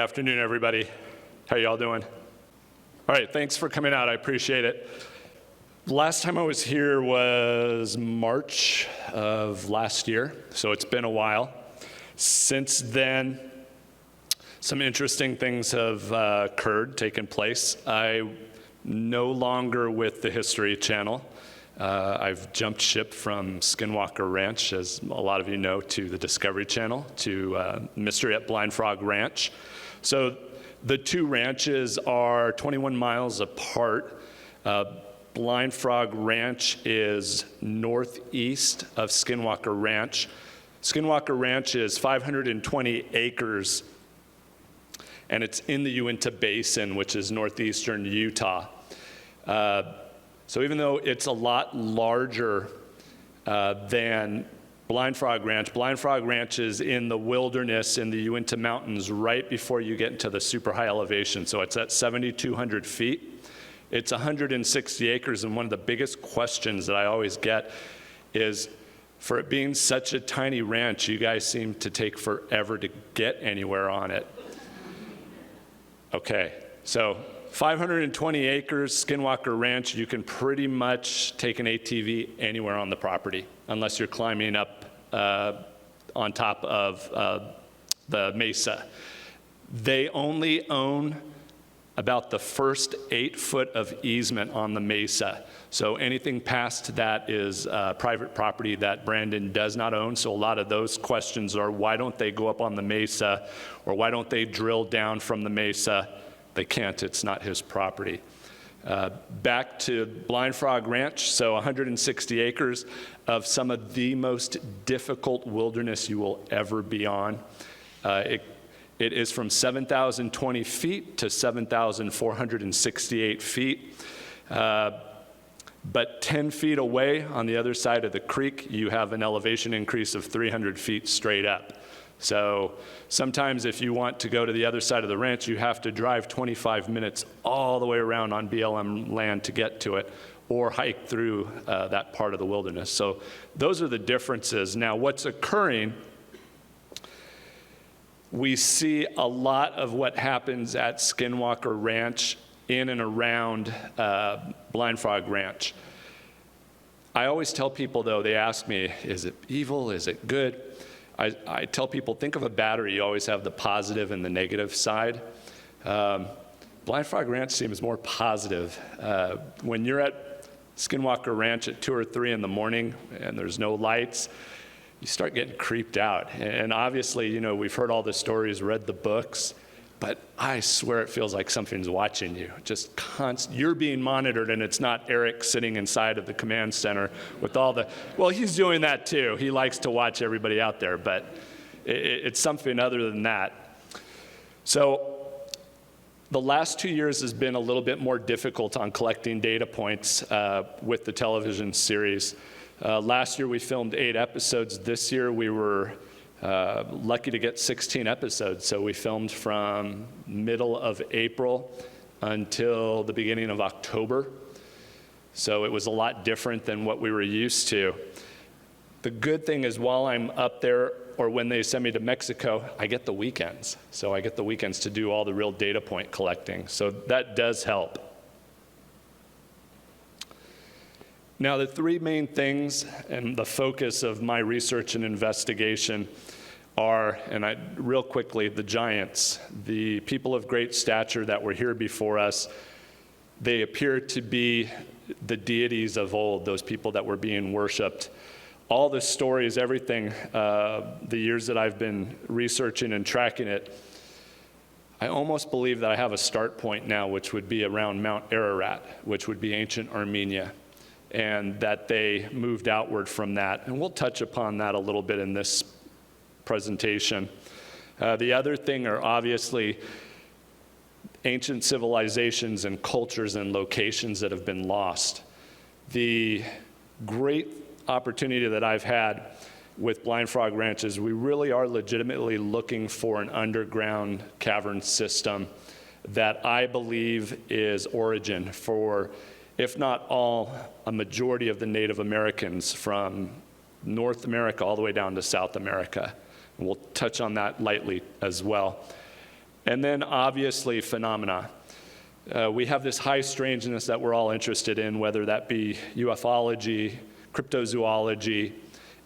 afternoon, everybody. How y'all doing? All right, thanks for coming out. I appreciate it. Last time I was here was March of last year, so it's been a while. Since then, some interesting things have taken place. I'm no longer with the History Channel. I've jumped ship from Skinwalker Ranch, as a lot of you know, to the Discovery Channel, to Mystery at Blind Frog Ranch. So the two ranches are 21 miles apart. Blind Frog Ranch is northeast of Skinwalker Ranch. Skinwalker Ranch is 520 acres, and it's in the Uinta Basin, which is northeastern Utah. So even though it's a lot larger than Blind Frog Ranch is in the wilderness in the Uinta Mountains right before you get into the super high elevation. So it's at 7,200 feet. It's 160 acres, and one of the biggest questions that I always get is, for it being such a tiny ranch, you guys seem to take forever to get anywhere on it. Okay, so 520 acres, Skinwalker Ranch, you can pretty much take an ATV anywhere on the property, unless you're climbing up on top of the Mesa. They only own about the first 8 foot of easement on the Mesa. So anything past that is private property that Brandon does not own. So a lot of those questions are, why don't they go up on the Mesa, or why don't they drill down from the Mesa? They can't, it's not his property. Back to Blind Frog Ranch, so 160 acres of some of the most difficult wilderness you will ever be on. It is from 7,020 feet to 7,468 feet. But 10 feet away on the other side of the creek, you have an elevation increase of 300 feet straight up. So sometimes if you want to go to the other side of the ranch, you have to drive 25 minutes all the way around on BLM land to get to it, or hike through that part of the wilderness. So those are the differences. Now, what's occurring, we see a lot of what happens at Skinwalker Ranch in and around Blind Frog Ranch. I always tell people, though, they ask me, is it evil, is it good? I tell people, think of a battery. You always have the positive and the negative side. Blind Frog Ranch seems more positive. When you're at Skinwalker Ranch at 2 or 3 in the morning and there's no lights, you start getting creeped out. And obviously, you know, we've heard all the stories, read the books, but I swear it feels like something's watching you. Just you're being monitored, and it's not Eric sitting inside of the command center with all the, well, he's doing that too. He likes to watch everybody out there, but it's something other than that. So the last 2 years has been a little bit more difficult on collecting data points with the television series. Last year we filmed 8 episodes. This year we were lucky to get 16 episodes. So we filmed from middle of April until the beginning of October. So it was a lot different than what we were used to. The good thing is, while I'm up there, or when they send me to Mexico, I get the weekends. So I get the weekends to do all the real data point collecting. So that does help. Now, the 3 main things and the focus of my research and investigation are, and real quickly, the giants, the people of great stature that were here before us. They appear to be the deities of old, those people that were being worshipped. All the stories, everything, the years that I've been researching and tracking it, I almost believe that I have a start point now, which would be around Mount Ararat, which would be ancient Armenia, and that they moved outward from that. And we'll touch upon that a little bit in this presentation. The other thing are obviously ancient civilizations and cultures and locations that have been lost. The great opportunity that I've had with Blind Frog Ranch is we really are legitimately looking for an underground cavern system that I believe is origin for, if not all, a majority of the Native Americans from North America all the way down to South America. And we'll touch on that lightly as well. And then obviously phenomena. We have this high strangeness that we're all interested in, whether that be ufology, cryptozoology,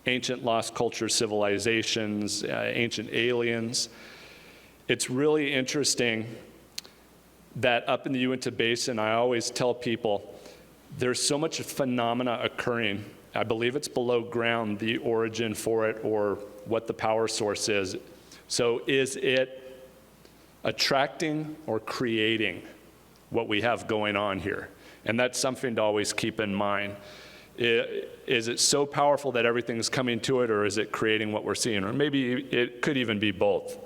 ancient lost culture civilizations, ancient aliens. It's really interesting that up in the Uinta Basin, I always tell people, there's so much phenomena occurring. I believe it's below ground, the origin for it or what the power source is. So is it attracting or creating what we have going on here? And that's something to always keep in mind. Is it so powerful that everything's coming to it, or is it creating what we're seeing? Or maybe it could even be both.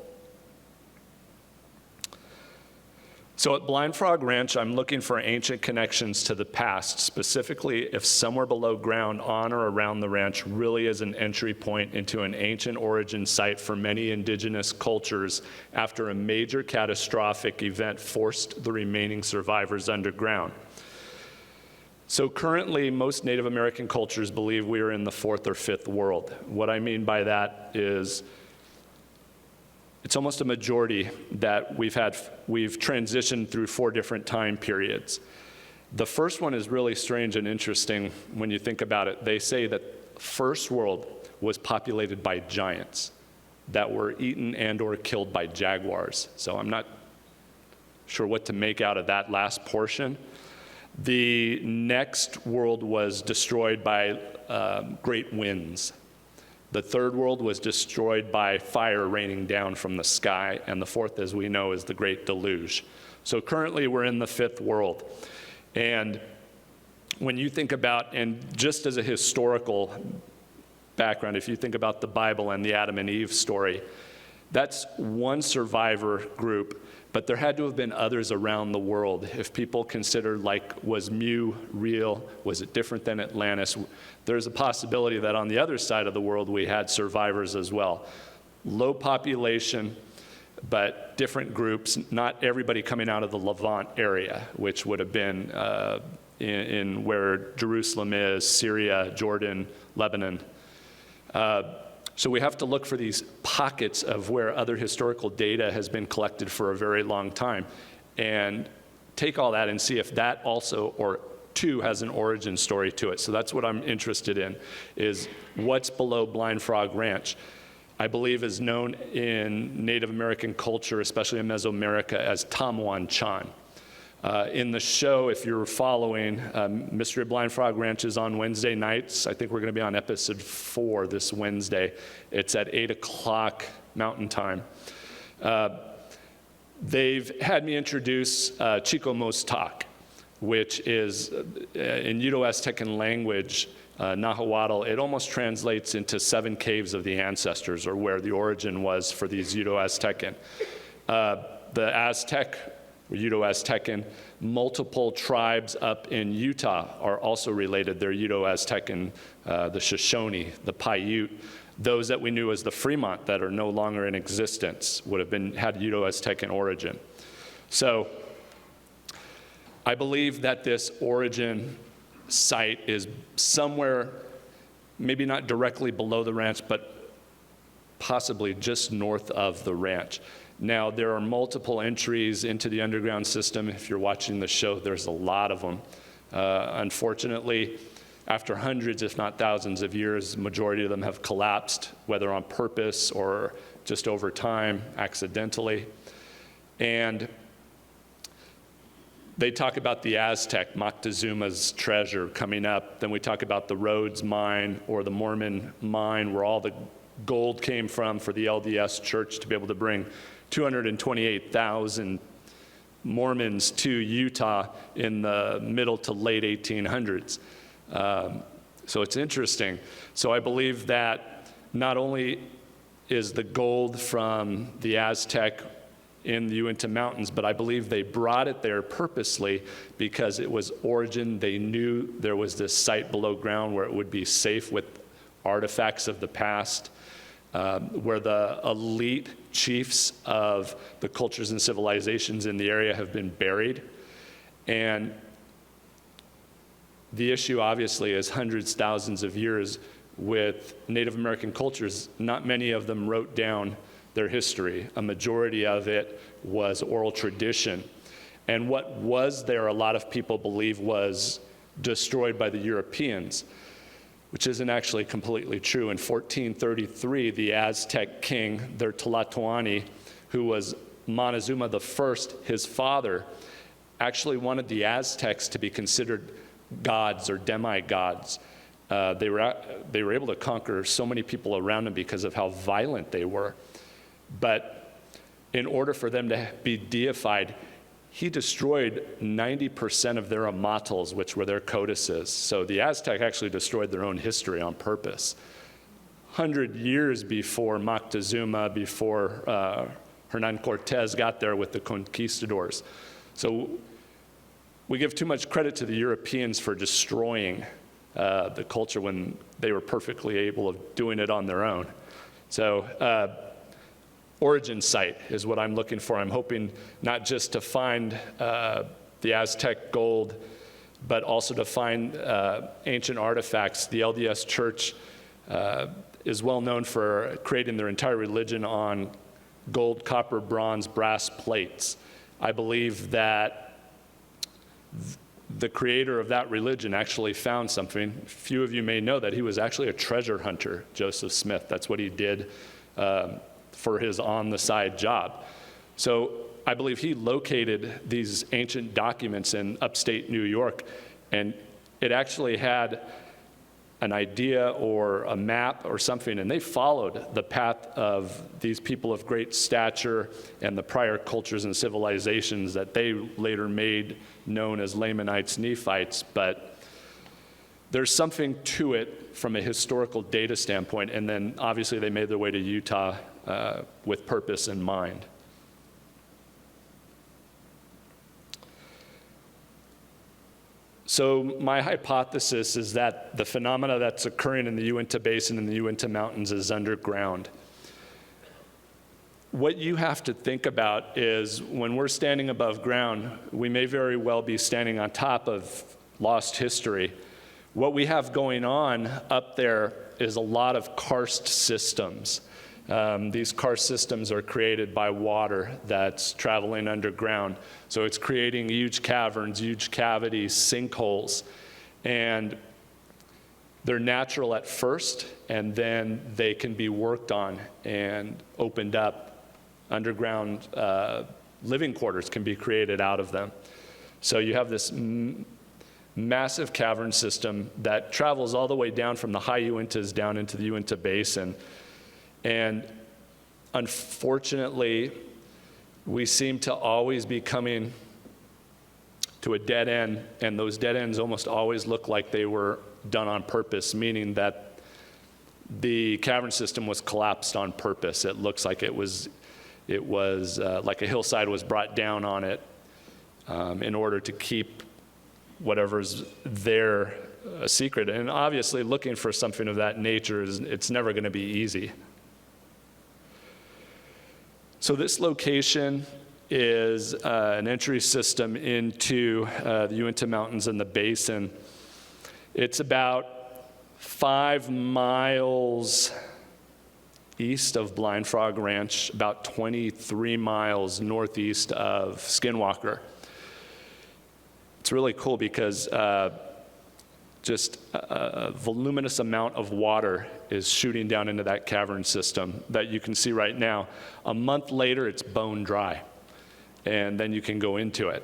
So at Blind Frog Ranch, I'm looking for ancient connections to the past, specifically if somewhere below ground on or around the ranch really is an entry point into an ancient origin site for many indigenous cultures after a major catastrophic event forced the remaining survivors underground. So currently, most Native American cultures believe we are in the fourth or fifth world. What I mean by that is it's almost a majority that we've transitioned through 4 different time periods. The first one is really strange and interesting when you think about it. They say that first world was populated by giants that were eaten and or killed by jaguars. So I'm not sure what to make out of that last portion. The next world was destroyed by great winds. The third world was destroyed by fire raining down from the sky, and the fourth, as we know, is the Great Deluge. So currently we're in the fifth world. And when you think about, and just as a historical background, if you think about the Bible and the Adam and Eve story, that's one survivor group, but there had to have been others around the world. If people considered, like, was Mu real? Was it different than Atlantis? There's a possibility that on the other side of the world we had survivors as well. Low population, but different groups, not everybody coming out of the Levant area, which would have been in where Jerusalem is, Syria, Jordan, Lebanon. So we have to look for these pockets of where other historical data has been collected for a very long time and take all that and see if that also, or too, has an origin story to it. So that's what I'm interested in, is what's below Blind Frog Ranch. I believe is known in Native American culture, especially in Mesoamerica, as Tamuan Chan. In the show, if you're following, Mystery of Blind Frog Ranch is on Wednesday nights. I think we're going to be on episode 4 this Wednesday. It's at 8 o'clock Mountain Time. They've had me introduce Chico Mostak, which is, in Uto-Aztecan language, Nahuatl, it almost translates into 7 caves of the ancestors, or where the origin was for these Uto-Aztecan. The Aztec, Uto-Aztecan, multiple tribes up in Utah are also related. They're Uto-Aztecan, the Shoshone, the Paiute. Those that we knew as the Fremont that are no longer in existence would have had Uto-Aztecan origin. So I believe that this origin site is somewhere, maybe not directly below the ranch, but possibly just north of the ranch. Now, there are multiple entries into the underground system. If you're watching the show, there's a lot of them. Unfortunately, after hundreds, if not thousands of years, the majority of them have collapsed, whether on purpose or just over time, accidentally. And they talk about the Aztec, Moctezuma's treasure coming up. Then we talk about the Rhodes mine or the Mormon mine where all the gold came from for the LDS church to be able to bring 228,000 Mormons to Utah in the middle to late 1800s. So it's interesting. So I believe that not only is the gold from the Aztec in the Uinta Mountains, but I believe they brought it there purposely because it was origin. They knew there was this site below ground where it would be safe with artifacts of the past, where the elite chiefs of the cultures and civilizations in the area have been buried. And the issue obviously is hundreds, thousands of years with Native American cultures. Not many of them wrote down their history. A majority of it was oral tradition. And what was there, a lot of people believe, was destroyed by the Europeans, which isn't actually completely true. In 1433, the Aztec king, their Tlatoani, who was Montezuma I, his father, actually wanted the Aztecs to be considered gods or demigods. They were able to conquer so many people around them because of how violent they were. But in order for them to be deified, he destroyed 90% of their amatls, which were their codices. So the Aztec actually destroyed their own history on purpose. 100 years before Moctezuma, before Hernan Cortez got there with the conquistadors. So we give too much credit to the Europeans for destroying the culture when they were perfectly able of doing it on their own. So origin site is what I'm looking for. I'm hoping not just to find the Aztec gold, but also to find ancient artifacts. The LDS Church is well known for creating their entire religion on gold, copper, bronze, brass plates. I believe that the creator of that religion actually found something. Few of you may know that he was actually a treasure hunter, Joseph Smith. That's what he did for his on-the-side job. So I believe he located these ancient documents in upstate New York, and it actually had an idea or a map or something, and they followed the path of these people of great stature and the prior cultures and civilizations that they later made known as Lamanites, Nephites. But there's something to it from a historical data standpoint, and then obviously they made their way to Utah with purpose in mind. So my hypothesis is that the phenomena that's occurring in the Uinta Basin and the Uinta Mountains is underground. What you have to think about is when we're standing above ground, we may very well be standing on top of lost history. What we have going on up there is a lot of karst systems. These karst systems are created by water that's traveling underground. So it's creating huge caverns, huge cavities, sinkholes. And they're natural at first, and then they can be worked on and opened up. Underground living quarters can be created out of them. So you have this massive cavern system that travels all the way down from the high Uintas down into the Uinta Basin. And unfortunately, we seem to always be coming to a dead end, and those dead ends almost always look like they were done on purpose, meaning that the cavern system was collapsed on purpose. It looks like it was like a hillside was brought down on it in order to keep whatever's there a secret. And obviously, looking for something of that nature it's never going to be easy. So this location is an entry system into the Uinta Mountains and the basin. It's about 5 miles east of Blind Frog Ranch, about 23 miles northeast of Skinwalker. It's really cool because just a voluminous amount of water is shooting down into that cavern system that you can see right now. A month later, it's bone dry, and then you can go into it.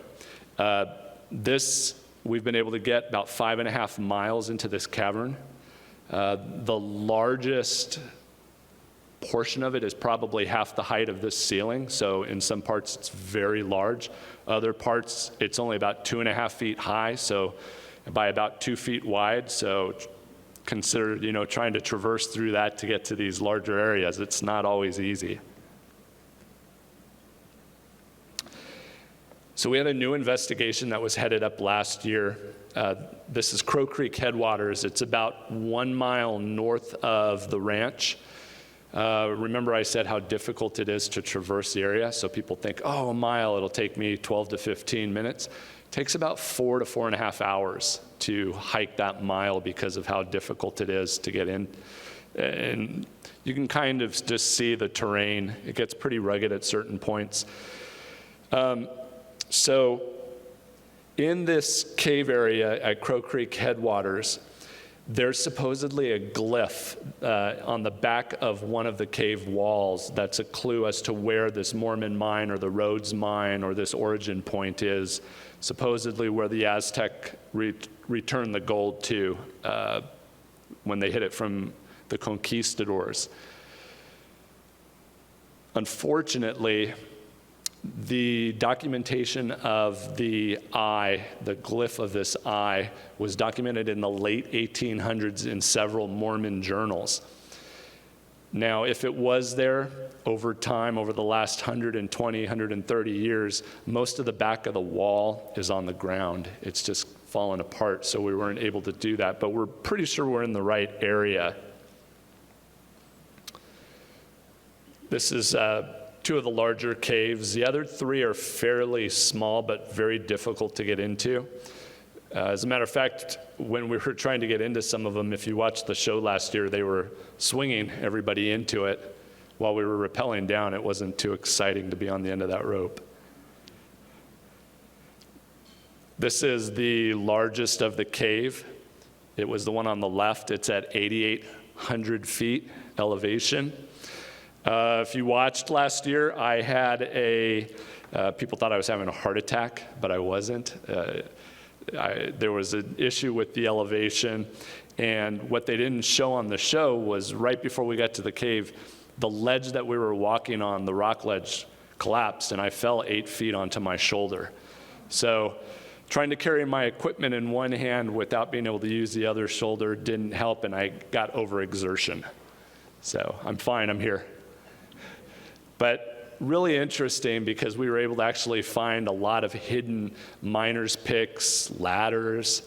We've been able to get about 5.5 miles into this cavern. The largest portion of it is probably half the height of this ceiling, so in some parts it's very large. Other parts, it's only about 2.5 feet high, so by about 2 feet wide, so consider, trying to traverse through that to get to these larger areas. It's not always easy. So we had a new investigation that was headed up last year. This is Crow Creek Headwaters. It's about 1 mile north of the ranch. Remember I said how difficult it is to traverse the area, so people think, a mile, it'll take me 12 to 15 minutes. It takes about 4 to 4.5 hours to hike that mile because of how difficult it is to get in. And you can kind of just see the terrain. It gets pretty rugged at certain points. So in this cave area at Crow Creek Headwaters, there's supposedly a glyph on the back of one of the cave walls that's a clue as to where this Mormon mine or the Rhodes mine or this origin point is, supposedly where the Aztec returned the gold to when they hid it from the conquistadors. Unfortunately, the documentation of the eye, the glyph of this eye, was documented in the late 1800s in several Mormon journals. Now, if it was there over time, over the last 120, 130 years, most of the back of the wall is on the ground. It's just fallen apart, so we weren't able to do that, but we're pretty sure we're in the right area. This is two of the larger caves. The other three are fairly small, but very difficult to get into. As a matter of fact, when we were trying to get into some of them, if you watched the show last year, they were swinging everybody into it while we were rappelling down. It wasn't too exciting to be on the end of that rope. This is the largest of the cave. It was the one on the left. It's at 8,800 feet elevation. If you watched last year, I had people thought I was having a heart attack, but I wasn't. There was an issue with the elevation, and what they didn't show on the show was right before we got to the cave, the ledge that we were walking on, the rock ledge, collapsed, and I fell 8 feet onto my shoulder. So trying to carry my equipment in one hand without being able to use the other shoulder didn't help, and I got overexertion. So I'm fine, I'm here. But really interesting because we were able to actually find a lot of hidden miners' picks, ladders.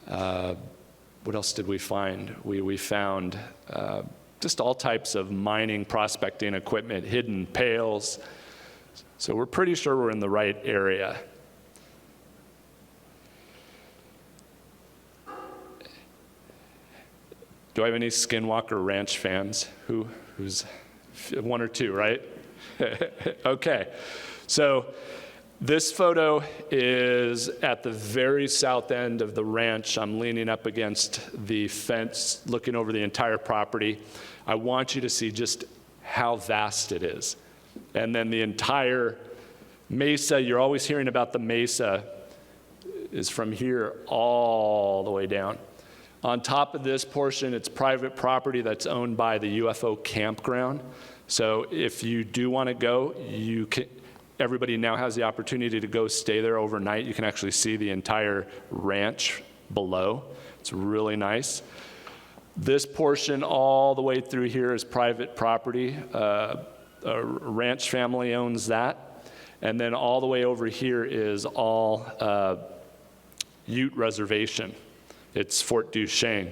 What else did we find? We found just all types of mining, prospecting equipment, hidden pails. So we're pretty sure we're in the right area. Do I have any Skinwalker Ranch fans? Who's one or two, right? Okay, so this photo is at the very south end of the ranch. I'm leaning up against the fence, looking over the entire property. I want you to see just how vast it is. And then the entire Mesa, you're always hearing about the Mesa, is from here all the way down. On top of this portion, it's private property that's owned by the UFO campground. So if you do want to go, everybody now has the opportunity to go stay there overnight. You can actually see the entire ranch below. It's really nice. This portion all the way through here is private property. A ranch family owns that. And then all the way over here is all Ute Reservation. It's Fort Duchesne.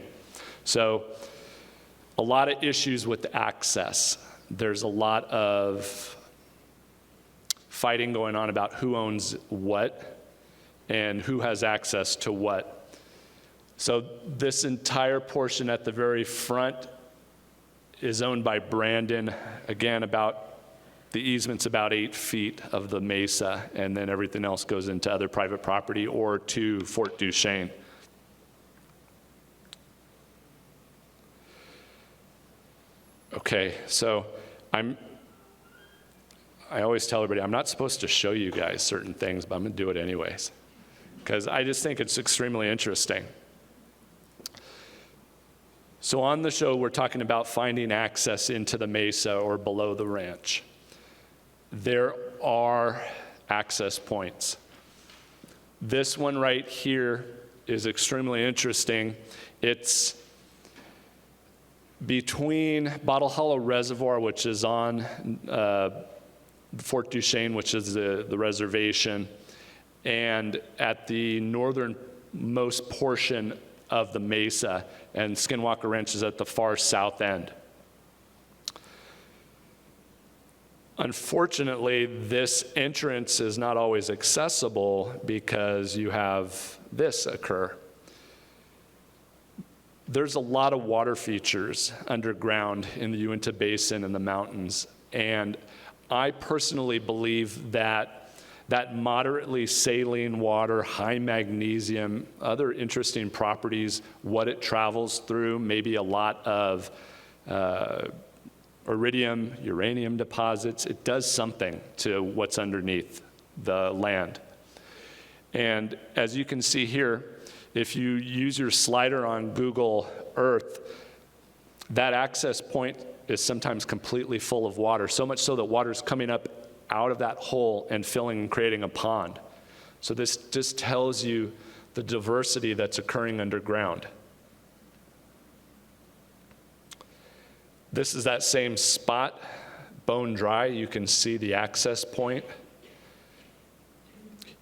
So a lot of issues with access. There's a lot of fighting going on about who owns what and who has access to what. So this entire portion at the very front is owned by Brandon. Again, the easement's about 8 feet of the Mesa, and then everything else goes into other private property or to Fort Duchesne. Okay, so I always tell everybody I'm not supposed to show you guys certain things, but I'm going to do it anyways, because I just think it's extremely interesting. So on the show, we're talking about finding access into the Mesa or below the ranch. There are access points. This one right here is extremely interesting. It's between Bottle Hollow Reservoir, which is on Fort Duchesne, which is the reservation, and at the northernmost portion of the Mesa, and Skinwalker Ranch is at the far south end. Unfortunately, this entrance is not always accessible because you have this occur. there's a lot of water features underground in the Uinta Basin and the mountains. And I personally believe that moderately saline water, high magnesium, other interesting properties, what it travels through, maybe a lot of iridium, uranium deposits, it does something to what's underneath the land. And as you can see here, if you use your slider on Google Earth, that access point is sometimes completely full of water, so much so that water's coming up out of that hole and filling and creating a pond. So this just tells you the diversity that's occurring underground. This is that same spot, bone dry. You can see the access point.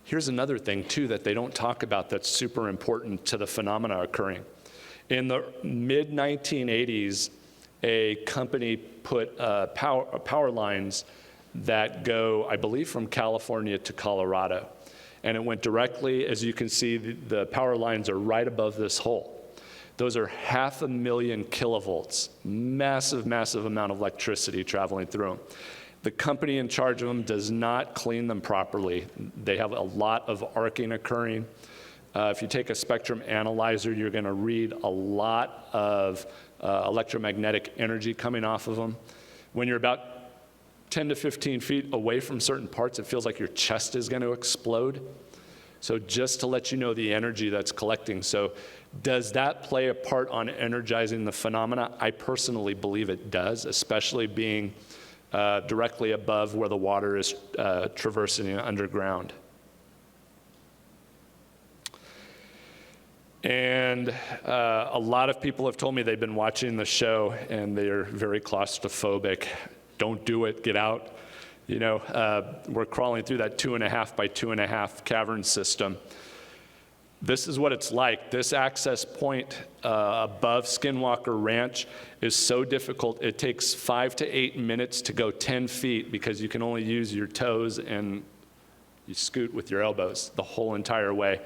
Here's another thing, too, that they don't talk about that's super important to the phenomena occurring. In the mid-1980s, a company put power lines that go, I believe, from California to Colorado. And it went directly, as you can see, the power lines are right above this hole. Those are 500,000 kilovolts, massive, massive amount of electricity traveling through them. The company in charge of them does not clean them properly. They have a lot of arcing occurring. If you take a spectrum analyzer, you're going to read a lot of electromagnetic energy coming off of them. When you're about 10 to 15 feet away from certain parts, it feels like your chest is going to explode. So just to let you know the energy that's collecting. So does that play a part on energizing the phenomena? I personally believe it does, especially being directly above where the water is traversing underground. And a lot of people have told me they've been watching the show and they're very claustrophobic. Don't do it, get out. You know, we're crawling through that 2.5 by 2.5 cavern system. This is what it's like. This access point above Skinwalker Ranch is so difficult. It takes 5 to 8 minutes to go 10 feet because you can only use your toes and you scoot with your elbows the whole entire way.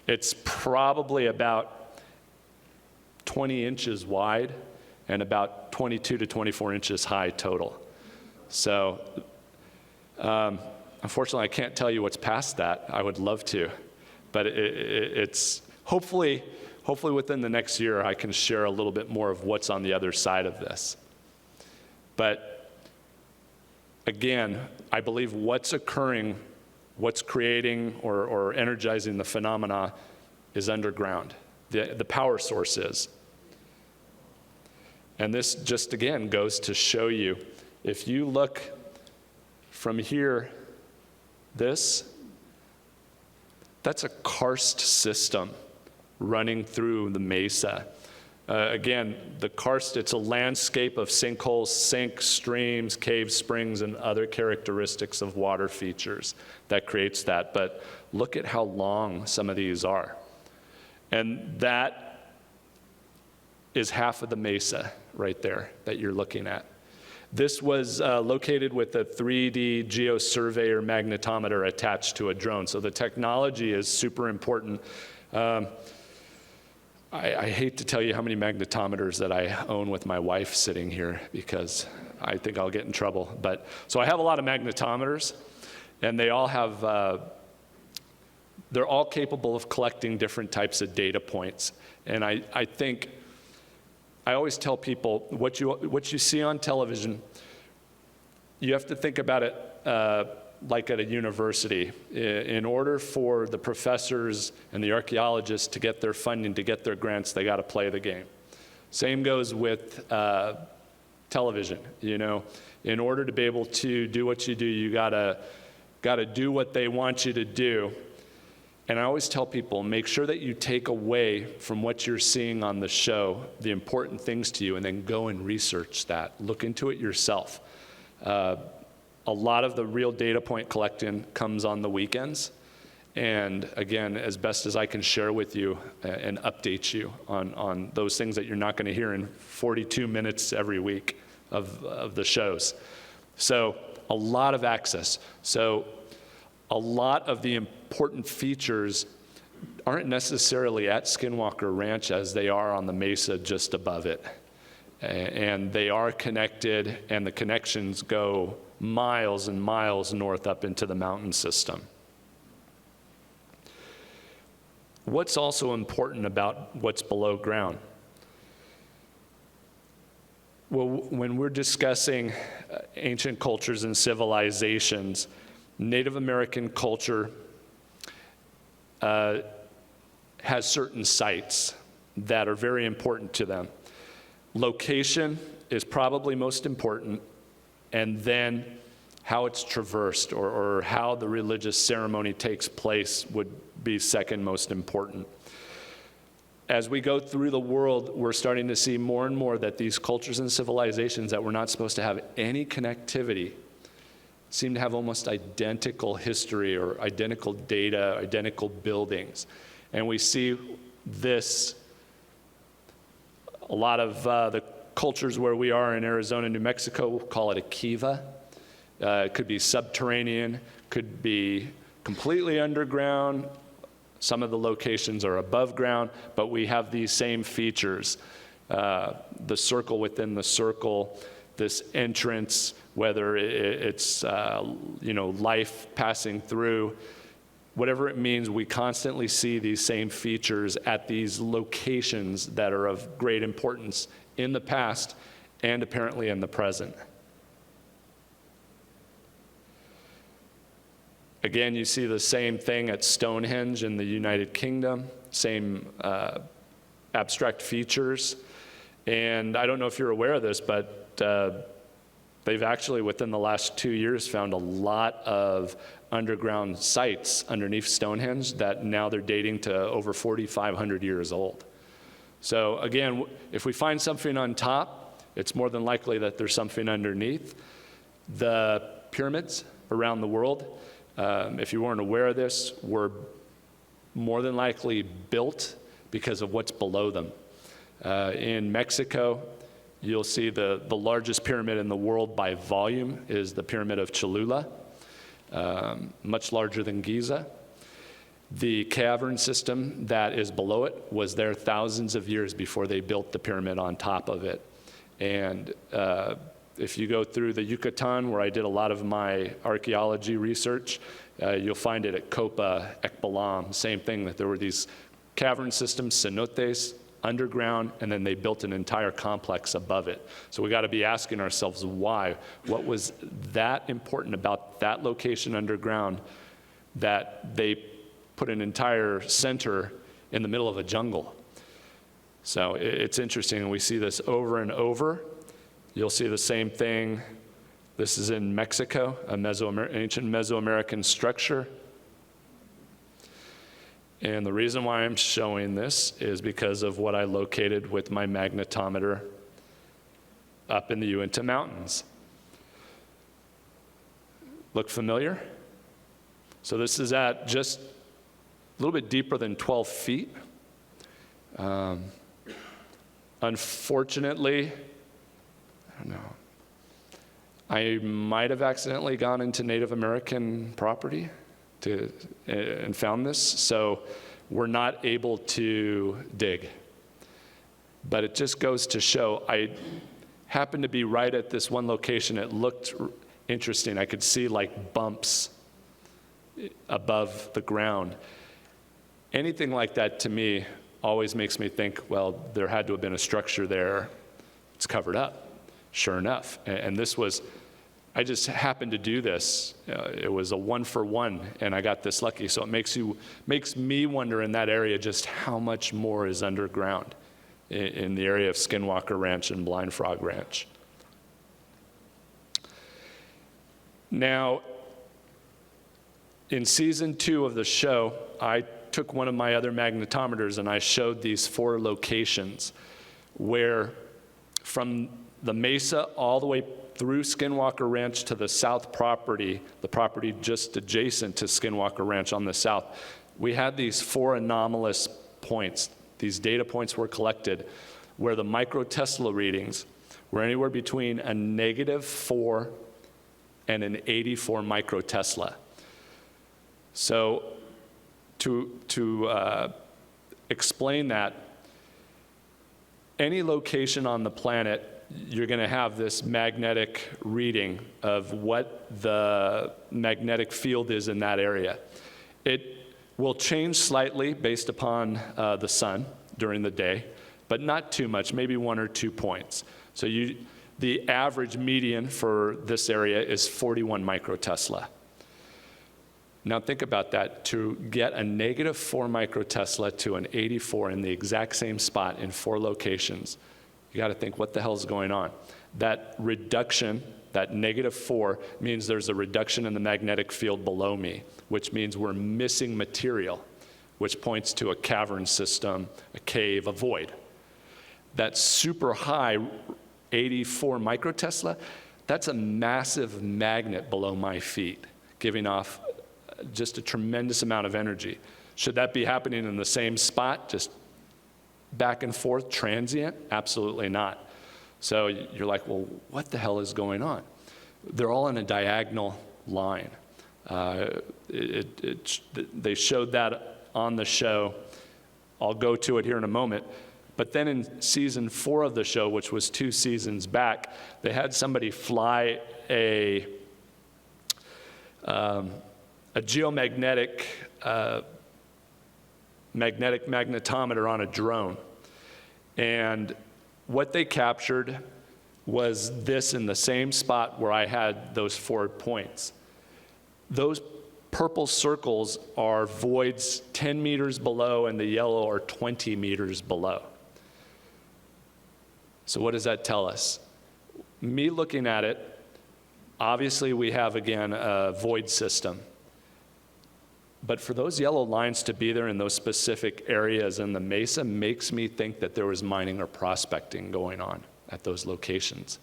It's probably about 20 inches wide and about 22 to 24 inches high total. So unfortunately, I can't tell you what's past that. I would love to. But it's hopefully within the next year, I can share a little bit more of what's on the other side of this. But again, I believe what's occurring, what's creating or energizing the phenomena is underground. The power source is. And this just, again, goes to show you, if you look from here, that's a karst system running through the Mesa. Again, the karst, it's a landscape of sinkholes, sinks, streams, caves, springs, and other characteristics of water features that creates that. But look at how long some of these are. And that is half of the Mesa right there that you're looking at. This was located with a 3D geosurveyor magnetometer attached to a drone. So the technology is super important. I hate to tell you how many magnetometers that I own with my wife sitting here because I think I'll get in trouble. But so I have a lot of magnetometers, and they all have, they're all capable of collecting different types of data points. And I think, I always tell people, what you see on television, you have to think about it like at a university. In order for the professors and the archaeologists to get their funding, to get their grants, they got to play the game. Same goes with television. You know, in order to be able to do what you do, you gotta do what they want you to do. And I always tell people, make sure that you take away from what you're seeing on the show the important things to you, and then go and research that. Look into it yourself. A lot of the real data point collecting comes on the weekends. And again, as best as I can share with you and update you on those things that you're not going to hear in 42 minutes every week of the shows. So a lot of access. So a lot of the important features aren't necessarily at Skinwalker Ranch as they are on the mesa just above it. And they are connected, and the connections go miles and miles north up into the mountain system. What's also important about what's below ground? Well, when we're discussing ancient cultures and civilizations, Native American culture has certain sites that are very important to them. Location is probably most important, and then how it's traversed or how the religious ceremony takes place would be second most important. As we go through the world, we're starting to see more and more that these cultures and civilizations that were not supposed to have any connectivity seem to have almost identical history or identical data, identical buildings. And we see this, a lot of the cultures where we are in Arizona, New Mexico, we'll call it a kiva. It could be subterranean, could be completely underground. Some of the locations are above ground, but we have these same features. The circle within the circle, this entrance, whether it's life passing through, whatever it means, we constantly see these same features at these locations that are of great importance in the past and apparently in the present. Again, you see the same thing at Stonehenge in the United Kingdom, same abstract features. And I don't know if you're aware of this, but they've actually, within the last 2 years, found a lot of underground sites underneath Stonehenge that now they're dating to over 4,500 years old. So again, if we find something on top, it's more than likely that there's something underneath. The pyramids around the world, if you weren't aware of this, were more than likely built because of what's below them. In Mexico, you'll see the largest pyramid in the world by volume is the Pyramid of Cholula, much larger than Giza. The cavern system that is below it was there thousands of years before they built the pyramid on top of it. And if you go through the Yucatan, where I did a lot of my archaeology research, you'll find it at Copa, Ekbalam, same thing, that there were these cavern systems, cenotes, underground, and then they built an entire complex above it. So we got to be asking ourselves why. What was that important about that location underground that they put an entire center in the middle of a jungle? So it's interesting, and we see this over and over. You'll see the same thing. This is in Mexico, an ancient Mesoamerican structure. And the reason why I'm showing this is because of what I located with my magnetometer up in the Uinta Mountains. Look familiar? So this is at just a little bit deeper than 12 feet. Unfortunately, I don't know, I might have accidentally gone into Native American property and found this, so we're not able to dig. But it just goes to show, I happened to be right at this one location. It looked interesting. I could see like bumps above the ground. Anything like that to me always makes me think, well, there had to have been a structure there. It's covered up, sure enough. And this was, I just happened to do this. It was a 1-for-1, and I got this lucky. So it makes me wonder in that area just how much more is underground in the area of Skinwalker Ranch and Blind Frog Ranch. Now, in season 2 of the show, I took one of my other magnetometers and I showed these 4 locations where from the Mesa all the way through Skinwalker Ranch to the south property, the property just adjacent to Skinwalker Ranch on the south, we had these 4 anomalous points. These data points were collected where the microtesla readings were anywhere between a -4 and an 84 microtesla. So to explain that, any location on the planet, you're going to have this magnetic reading of what the magnetic field is in that area. It will change slightly based upon the sun during the day, but not too much, maybe 1 or 2 points. So the average median for this area is 41 microtesla. Now think about that. To get a -4 microtesla to an 84 in the exact same spot in 4 locations, you got to think, what the hell is going on? That reduction, that -4, means there's a reduction in the magnetic field below me, which means we're missing material, which points to a cavern system, a cave, a void. That super high 84 microtesla, that's a massive magnet below my feet, giving off just a tremendous amount of energy. Should that be happening in the same spot, just back and forth, transient? Absolutely not. So you're like, well, what the hell is going on? They're all in a diagonal line. They showed that on the show. I'll go to it here in a moment. But then in season 4 of the show, which was 2 seasons back, they had somebody fly a geomagnetic magnetic magnetometer on a drone. And what they captured was this in the same spot where I had those 4 points. Those purple circles are voids 10 meters below, and the yellow are 20 meters below. So what does that tell us? Me looking at it, obviously we have, again, a void system. But for those yellow lines to be there in those specific areas in the Mesa makes me think that there was mining or prospecting going on at those locations.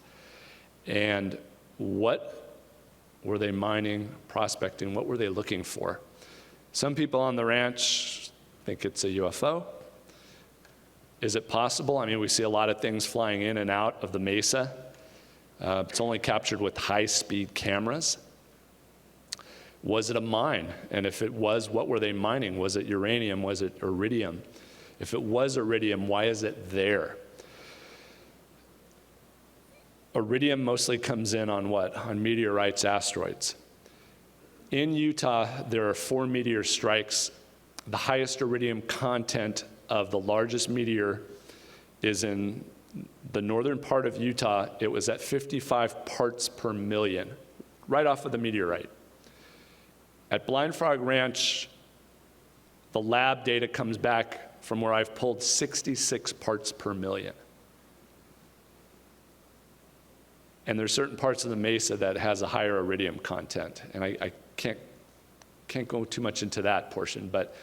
And what were they mining, prospecting? What were they looking for? Some people on the ranch think it's a UFO. Is it possible? I mean, we see a lot of things flying in and out of the Mesa. It's only captured with high-speed cameras. Was it a mine? And if it was, what were they mining? Was it uranium? Was it iridium? If it was iridium, why is it there? Iridium mostly comes in on what? On meteorites, asteroids. In Utah, there are 4 meteor strikes. The highest iridium content of the largest meteor is in the northern part of Utah. It was at 55 parts per million, right off of the meteorite. At Blind Frog Ranch, the lab data comes back from where I've pulled 66 parts per million. And there's certain parts of the Mesa that has a higher iridium content. And I can't go too much into that portion, but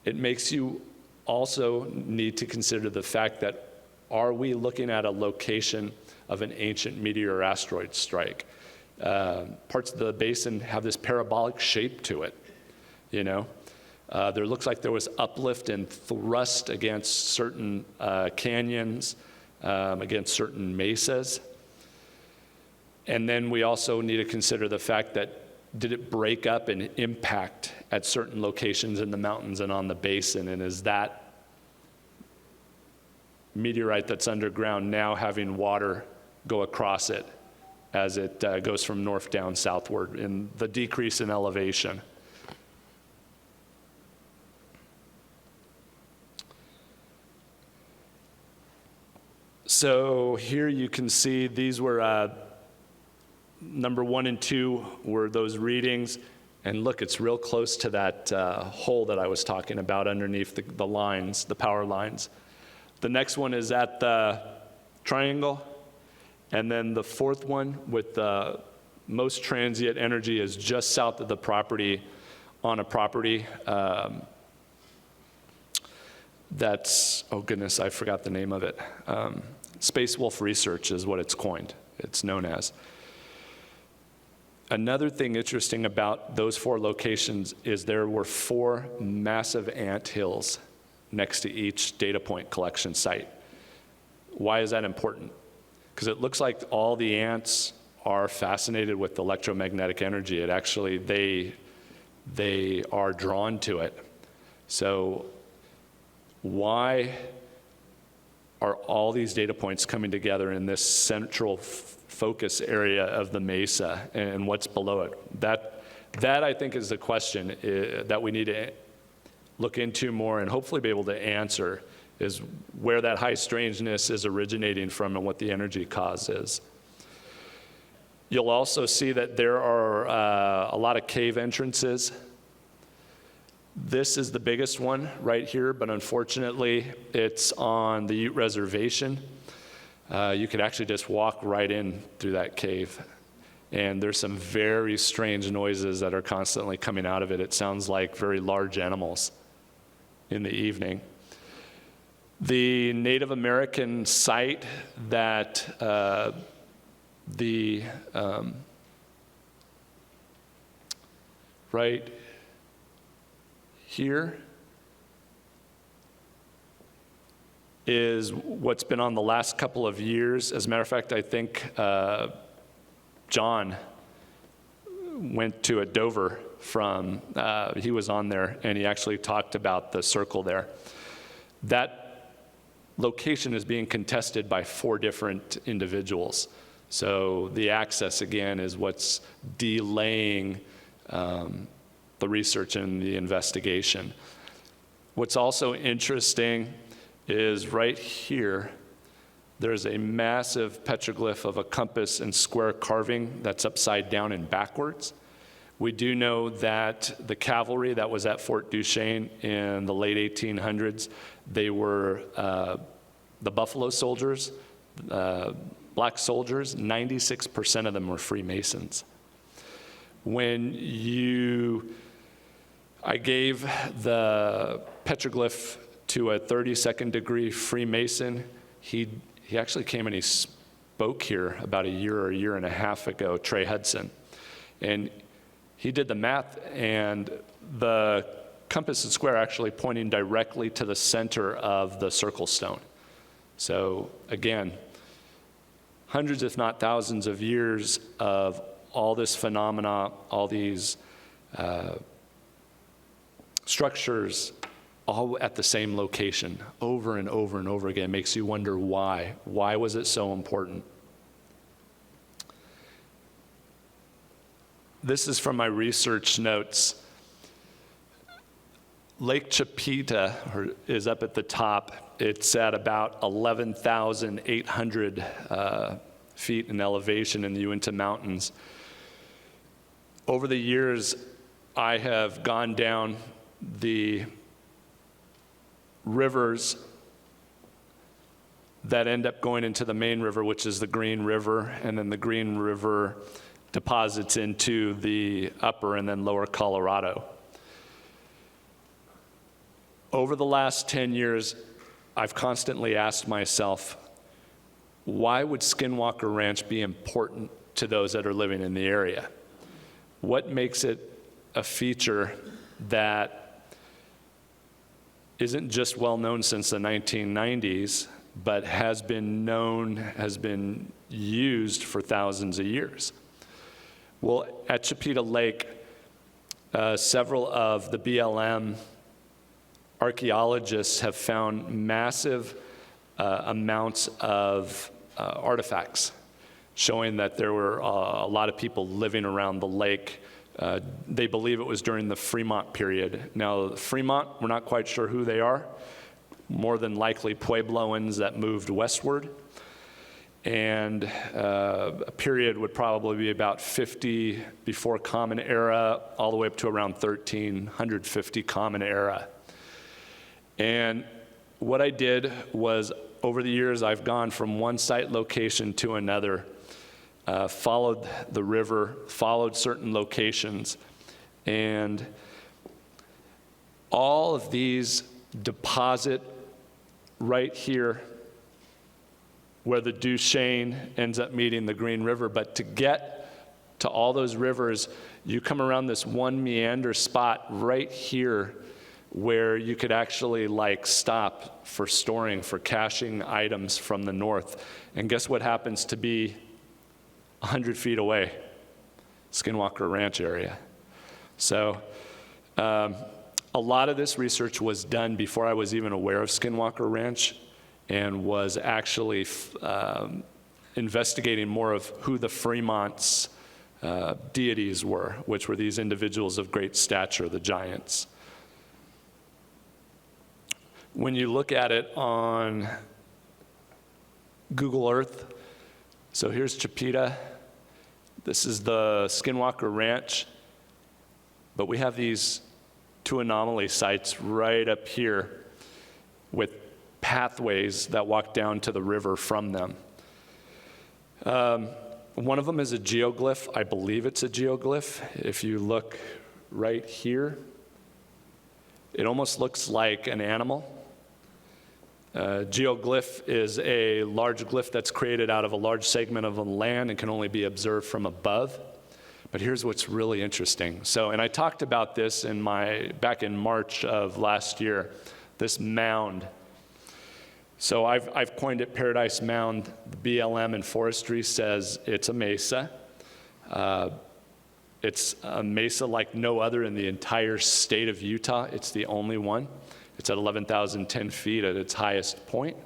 it makes you also need to consider the fact that, are we looking at a location of an ancient meteor or asteroid strike? Parts of the basin have this parabolic shape to it, you know? There looks like there was uplift and thrust against certain canyons, against certain mesas. And then we also need to consider the fact that, did it break up and impact at certain locations in the mountains and on the basin? And is that meteorite that's underground now having water go across it as it goes from north down southward in the decrease in elevation? So here you can see these were number 1 and 2 were those readings. And look, it's real close to that hole that I was talking about underneath the lines, the power lines. The next one is at the triangle. And then the 4th one with the most transient energy is just south of the property, on a property that's, oh goodness, I forgot the name of it. Space Wolf Research is what it's coined. It's known as. Another thing interesting about those 4 locations is there were 4 massive ant hills next to each data point collection site. Why is that important? Because it looks like all the ants are fascinated with electromagnetic energy. It actually, they are drawn to it. So why are all these data points coming together in this central focus area of the Mesa and what's below it? That I think is the question that we need to look into more and hopefully be able to answer, is where that high strangeness is originating from and what the energy cause is. You'll also see that there are a lot of cave entrances. This is the biggest one right here, but unfortunately it's on the Ute Reservation. You could actually just walk right in through that cave. And there's some very strange noises that are constantly coming out of it. It sounds like very large animals in the evening. The Native American site that right here is what's been on the last couple of years. As a matter of fact, I think John went to a Dover from, he was on there, and he actually talked about the circle there. That location is being contested by 4 different individuals. So the access, again, is what's delaying the research and the investigation. What's also interesting is right here, there's a massive petroglyph of a compass and square carving that's upside down and backwards. We do know that the cavalry that was at Fort Duchesne in the late 1800s, they were the Buffalo Soldiers, black soldiers. 96% of them were Freemasons. I gave the petroglyph to a 32nd degree Freemason. He actually came and he spoke here about a year and a half ago, Trey Hudson. And he did the math, and the compass and square actually pointing directly to the center of the circle stone. So again, hundreds if not thousands of years of all this phenomena, all these structures, all at the same location, over and over and over again. Makes you wonder why. Why was it so important? This is from my research notes. Lake Chapita is up at the top. It's at about 11,800 feet in elevation in the Uinta Mountains. Over the years, I have gone down the rivers that end up going into the main river, which is the Green River, and then the Green River deposits into the upper and then lower Colorado. Over the last 10 years, I've constantly asked myself, why would Skinwalker Ranch be important to those that are living in the area? What makes it a feature that isn't just well known since the 1990s, but has been known, has been used for thousands of years? Well, at Chapita Lake, several of the BLM archaeologists have found massive amounts of artifacts showing that there were a lot of people living around the lake. They believe it was during the Fremont period. Now, Fremont, we're not quite sure who they are. More than likely Puebloans that moved westward. And a period would probably be about 50 before Common Era, all the way up to around 1350 Common Era. And what I did was, over the years, I've gone from one site location to another, followed the river, followed certain locations, and all of these deposit right here where the Duchesne ends up meeting the Green River. But to get to all those rivers, you come around this one meander spot right here where you could actually stop for storing, for caching items from the north. And guess what happens to be 100 feet away? Skinwalker Ranch area. So A lot of this research was done before I was even aware of Skinwalker Ranch, and was actually investigating more of who the Fremont's deities were, which were these individuals of great stature, the giants. When you look at it on Google Earth, so here's Chipeta, this is the Skinwalker Ranch, but we have these 2 anomaly sites right up here with pathways that walk down to the river from them. One of them is a geoglyph. I believe it's a geoglyph. If you look right here, it almost looks like an animal. Geoglyph is a large glyph that's created out of a large segment of the land and can only be observed from above. But here's what's really interesting. And I talked about this back in March of last year, this mound. So I've coined it Paradise Mound. The BLM in forestry says it's a mesa. It's a mesa like no other in the entire state of Utah. It's the only one. It's at 11,010 feet at its highest point.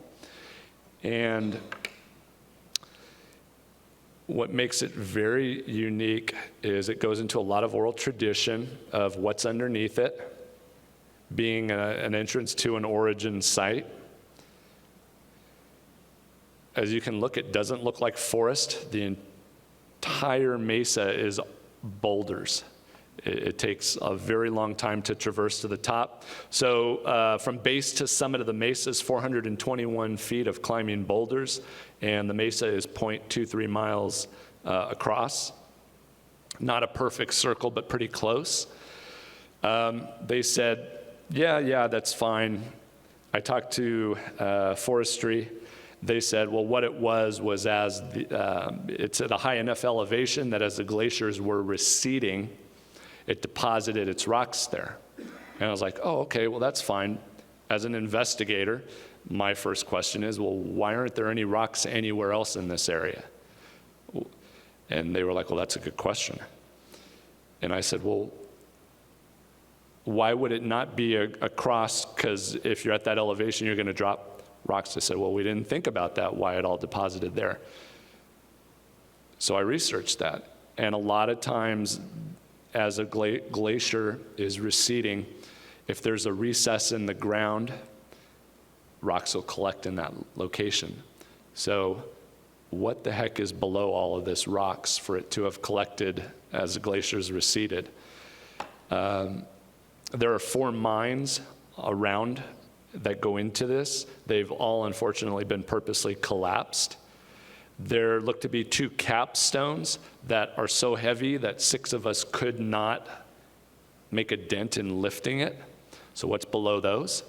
And what makes it very unique is it goes into a lot of oral tradition of what's underneath it, being an entrance to an origin site. As you can look, it doesn't look like forest. The entire mesa is boulders. It takes a very long time to traverse to the top. So from base to summit of the mesa is 421 feet of climbing boulders, and the mesa is 0.23 miles across. Not a perfect circle, but pretty close. They said, yeah, that's fine. I talked to forestry. They said, well, what it was as it's at a high enough elevation that as the glaciers were receding, it deposited its rocks there. And I was like, oh, okay, well, that's fine. As an investigator, my first question is, well, why aren't there any rocks anywhere else in this area? And they were like, well, that's a good question. And I said, well, why would it not be a cross? Because if you're at that elevation, you're going to drop rocks. They said, well, we didn't think about that, why it all deposited there. So I researched that. And a lot of times, as a glacier is receding, if there's a recess in the ground, rocks will collect in that location. So what the heck is below all of this rocks for it to have collected as the glaciers receded? There are 4 mines around that go into this. They've all unfortunately been purposely collapsed. There look to be 2 capstones that are so heavy that 6 of us could not make a dent in lifting it. So what's below those?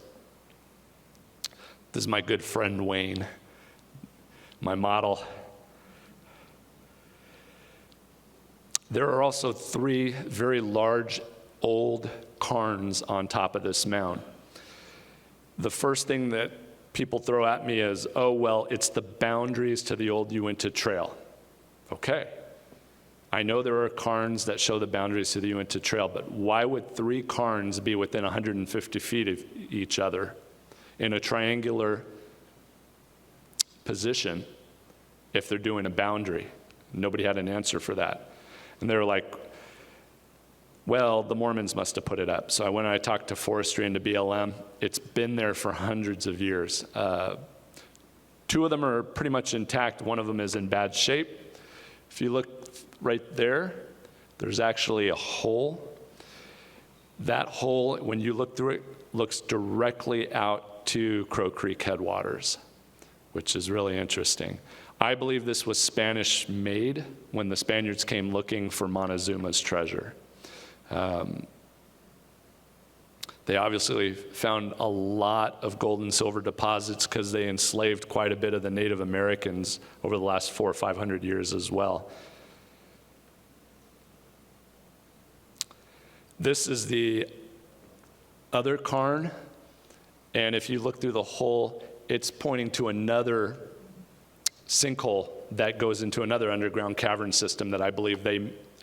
This is my good friend Wayne, my model. There are also 3 very large old cairns on top of this mound. The first thing that people throw at me is, oh, well, it's the boundaries to the old Uinta Trail. Okay. I know there are cairns that show the boundaries to the Uinta Trail, but why would 3 cairns be within 150 feet of each other in a triangular position if they're doing a boundary? Nobody had an answer for that. And they were like, well, the Mormons must have put it up. So I went and I talked to forestry and to BLM. It's been there for hundreds of years. 2 of them are pretty much intact. 1 of them is in bad shape. If you look right there, there's actually a hole. That hole, when you look through it, looks directly out to Crow Creek Headwaters, which is really interesting. I believe this was Spanish made when the Spaniards came looking for Montezuma's treasure. They obviously found a lot of gold and silver deposits because they enslaved quite a bit of the Native Americans over the last 400 or 500 years as well. This is the other cairn, and if you look through the hole, it's pointing to another sinkhole that goes into another underground cavern system that I believe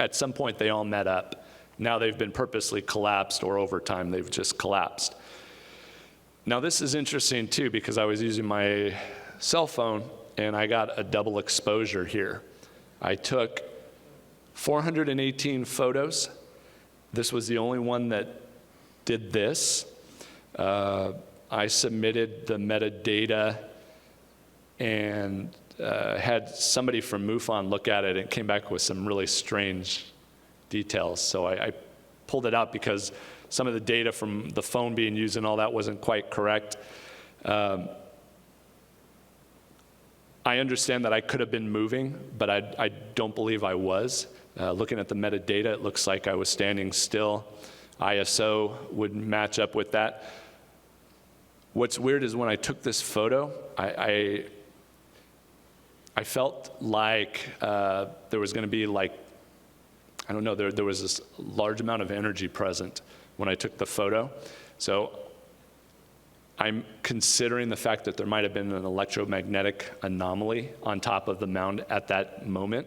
at some point they all met up Now they've been purposely collapsed, or over time they've just collapsed. Now this is interesting too, because I was using my cell phone and I got a double exposure here. I took 418 photos. This was the only one that did this. I submitted the metadata and had somebody from MUFON look at it and came back with some really strange details. So I pulled it out because some of the data from the phone being used and all that wasn't quite correct. I understand that I could have been moving, but I don't believe I was. Looking at the metadata, it looks like I was standing still. ISO would match up with that. What's weird is when I took this photo, I felt like there was going to be like, I don't know, there was this large amount of energy present when I took the photo. So I'm considering the fact that there might have been an electromagnetic anomaly on top of the mound at that moment.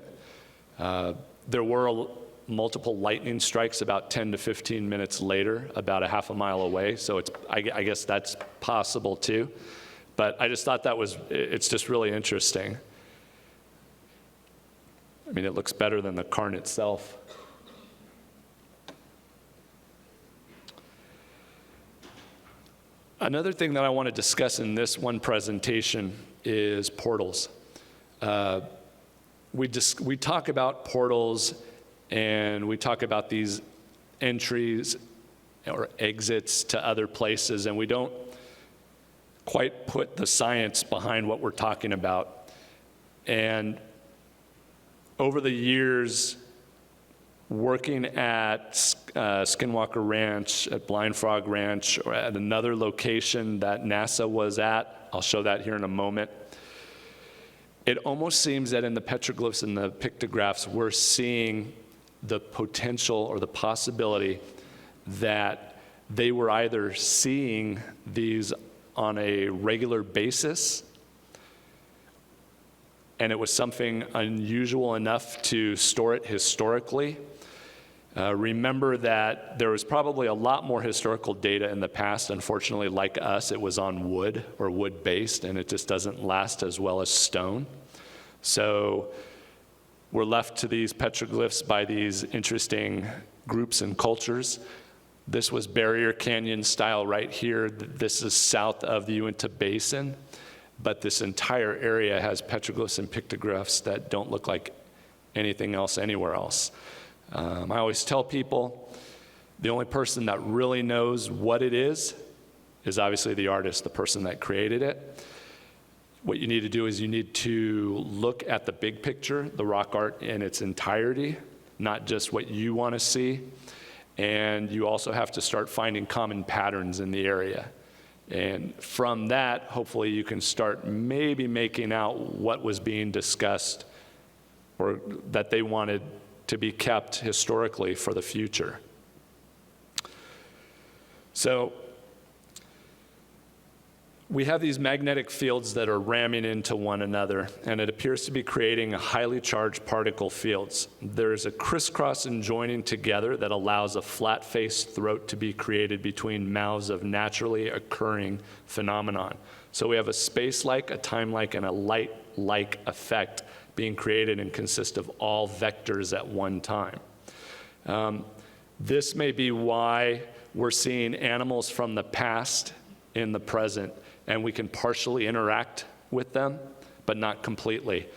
There were multiple lightning strikes about 10 to 15 minutes later, about a half a mile away, so I guess that's possible too. But I just thought it's just really interesting. I mean, it looks better than the cairn itself. Another thing that I want to discuss in this one presentation is portals. We talk about portals and we talk about these entries or exits to other places, and we don't quite put the science behind what we're talking about. And over the years, working at Skinwalker Ranch, at Blind Frog Ranch, or at another location that NASA was at, I'll show that here in a moment, it almost seems that in the petroglyphs and the pictographs, we're seeing the potential or the possibility that they were either seeing these on a regular basis, and it was something unusual enough to store it historically. Remember that there was probably a lot more historical data in the past. Unfortunately, like us, it was on wood or wood-based, and it just doesn't last as well as stone. So we're left to these petroglyphs by these interesting groups and cultures. This was Barrier Canyon style right here. This is south of the Uinta Basin, but this entire area has petroglyphs and pictographs that don't look like anything else anywhere else. I always tell people the only person that really knows what it is obviously the artist, the person that created it. What you need to do is you need to look at the big picture, the rock art in its entirety, not just what you want to see. And you also have to start finding common patterns in the area. And from that, hopefully you can start maybe making out what was being discussed or that they wanted to be kept historically for the future. So we have these magnetic fields that are ramming into one another, and it appears to be creating highly charged particle fields. There's a crisscross and joining together that allows a flat-faced throat to be created between mouths of naturally occurring phenomenon. So we have a space-like, a time-like, and a light-like effect being created and consist of all vectors at one time. This may be why we're seeing animals from the past in the present, and we can partially interact with them, but not completely.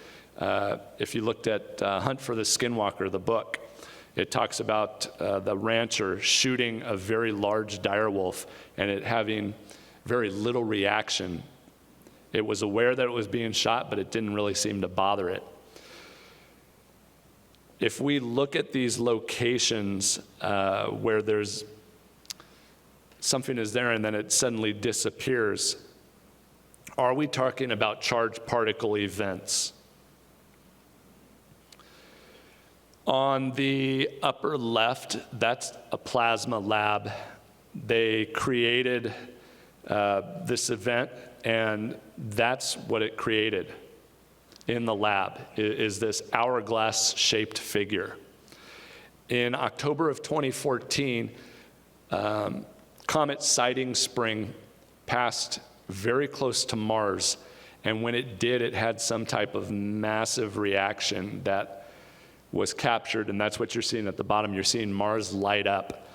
If you looked at Hunt for the Skinwalker, the book, it talks about the rancher shooting a very large direwolf and it having very little reaction. It was aware that it was being shot, but it didn't really seem to bother it. If we look at these locations where there's something is there and then it suddenly disappears, are we talking about charged particle events? On the upper left, that's a plasma lab. They created this event, and that's what it created in the lab, is this hourglass-shaped figure. In October of 2014, comet sighting spring passed very close to Mars, and when it did, it had some type of massive reaction that was captured, and that's what you're seeing at the bottom. You're seeing Mars light up,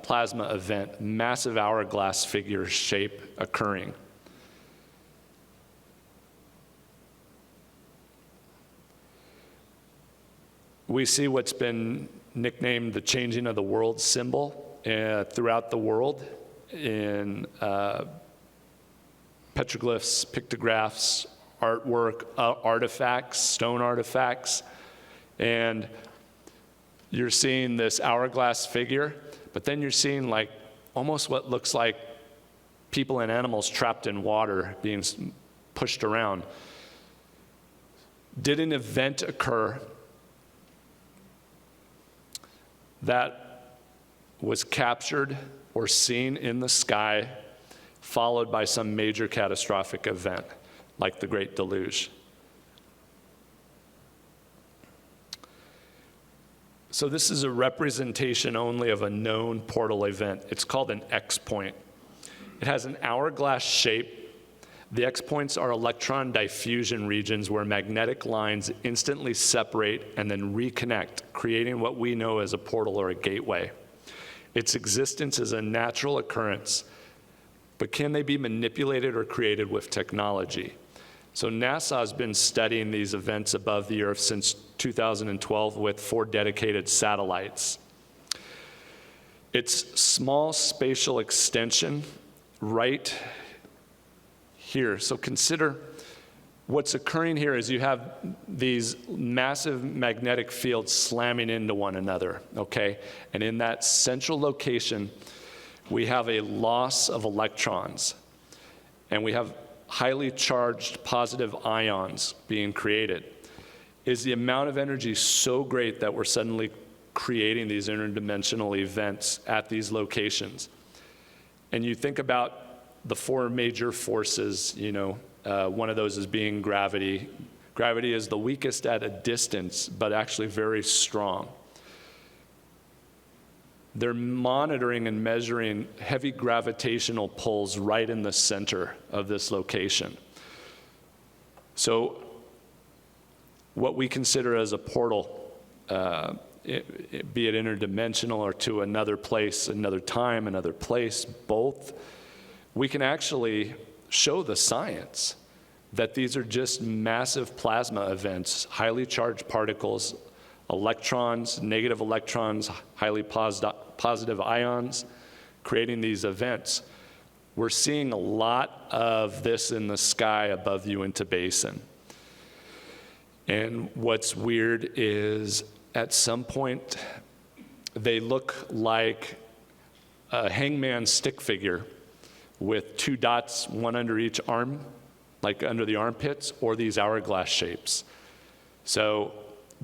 plasma event, massive hourglass figure shape occurring. We see what's been nicknamed the changing of the world symbol throughout the world in petroglyphs, pictographs, artwork, artifacts, stone artifacts, and you're seeing this hourglass figure, but then you're seeing like almost what looks like people and animals trapped in water being pushed around. Did an event occur that was captured or seen in the sky, followed by some major catastrophic event, like the Great Deluge? So this is a representation only of a known portal event. It's called an X-point. It has an hourglass shape. The X-points are electron diffusion regions where magnetic lines instantly separate and then reconnect, creating what we know as a portal or a gateway. Its existence is a natural occurrence, but can they be manipulated or created with technology? So NASA has been studying these events above the Earth since 2012 with 4 dedicated satellites. It's small spatial extension right here. So consider what's occurring here is you have these massive magnetic fields slamming into one another, okay? And in that central location, we have a loss of electrons, and we have highly charged positive ions being created. Is the amount of energy so great that we're suddenly creating these interdimensional events at these locations? And you think about the 4 major forces, you know, one of those is being gravity. Gravity is the weakest at a distance, but actually very strong. They're monitoring and measuring heavy gravitational pulls right in the center of this location. So what we consider as a portal, be it interdimensional or to another place, another time, another place, both, we can actually show the science that these are just massive plasma events, highly charged particles, electrons, negative electrons, highly positive ions, creating these events. We're seeing a lot of this in the sky above the Uinta Basin. And what's weird is at some point, they look like a hangman stick figure with 2 dots, one under each arm, like under the armpits, or these hourglass shapes. So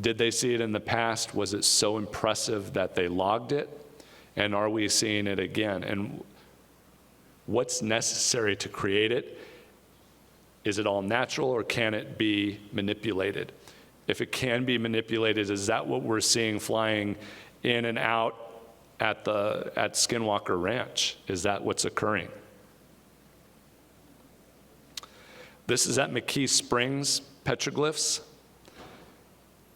did they see it in the past? Was it so impressive that they logged it? And are we seeing it again? And what's necessary to create it? Is it all natural, or can it be manipulated? If it can be manipulated, is that what we're seeing flying in and out at Skinwalker Ranch? Is that what's occurring? This is at McKee Springs, Petroglyphs.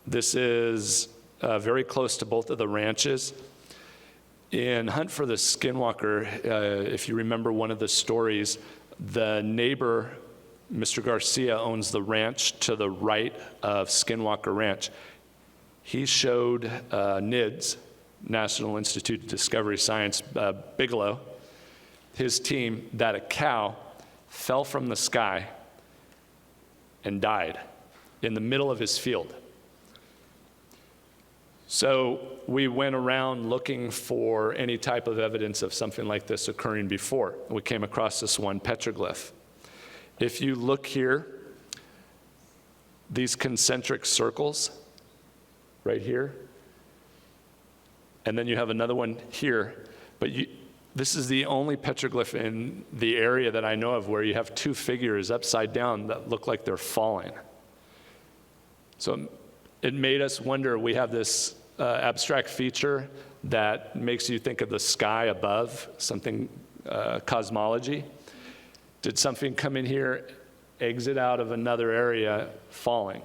This is very close to both of the ranches. In Hunt for the Skinwalker, if you remember one of the stories, the neighbor, Mr. Garcia, owns the ranch to the right of Skinwalker Ranch. He showed NIDS, National Institute of Discovery Science, Bigelow, his team, that a cow fell from the sky and died in the middle of his field. So we went around looking for any type of evidence of something like this occurring before. We came across this one petroglyph. If you look here, these concentric circles right here, and then you have another one here, but this is the only petroglyph in the area that I know of where you have 2 figures upside down that look like they're falling. So it made us wonder. We have this abstract feature that makes you think of the sky above, something cosmology? Did something come in here, exit out of another area, falling?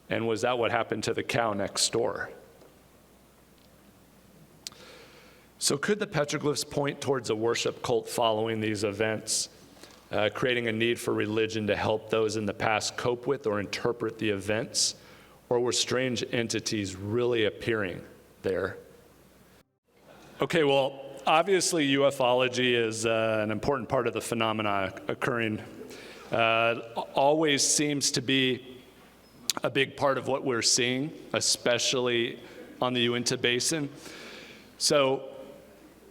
And was that what happened to the cow next door? So could the petroglyphs point towards a worship cult following these events, creating a need for religion to help those in the past cope with or interpret the events? Or were strange entities really appearing there? Okay, well, obviously ufology is an important part of the phenomena occurring. Always seems to be a big part of what we're seeing, especially on the Uinta Basin. So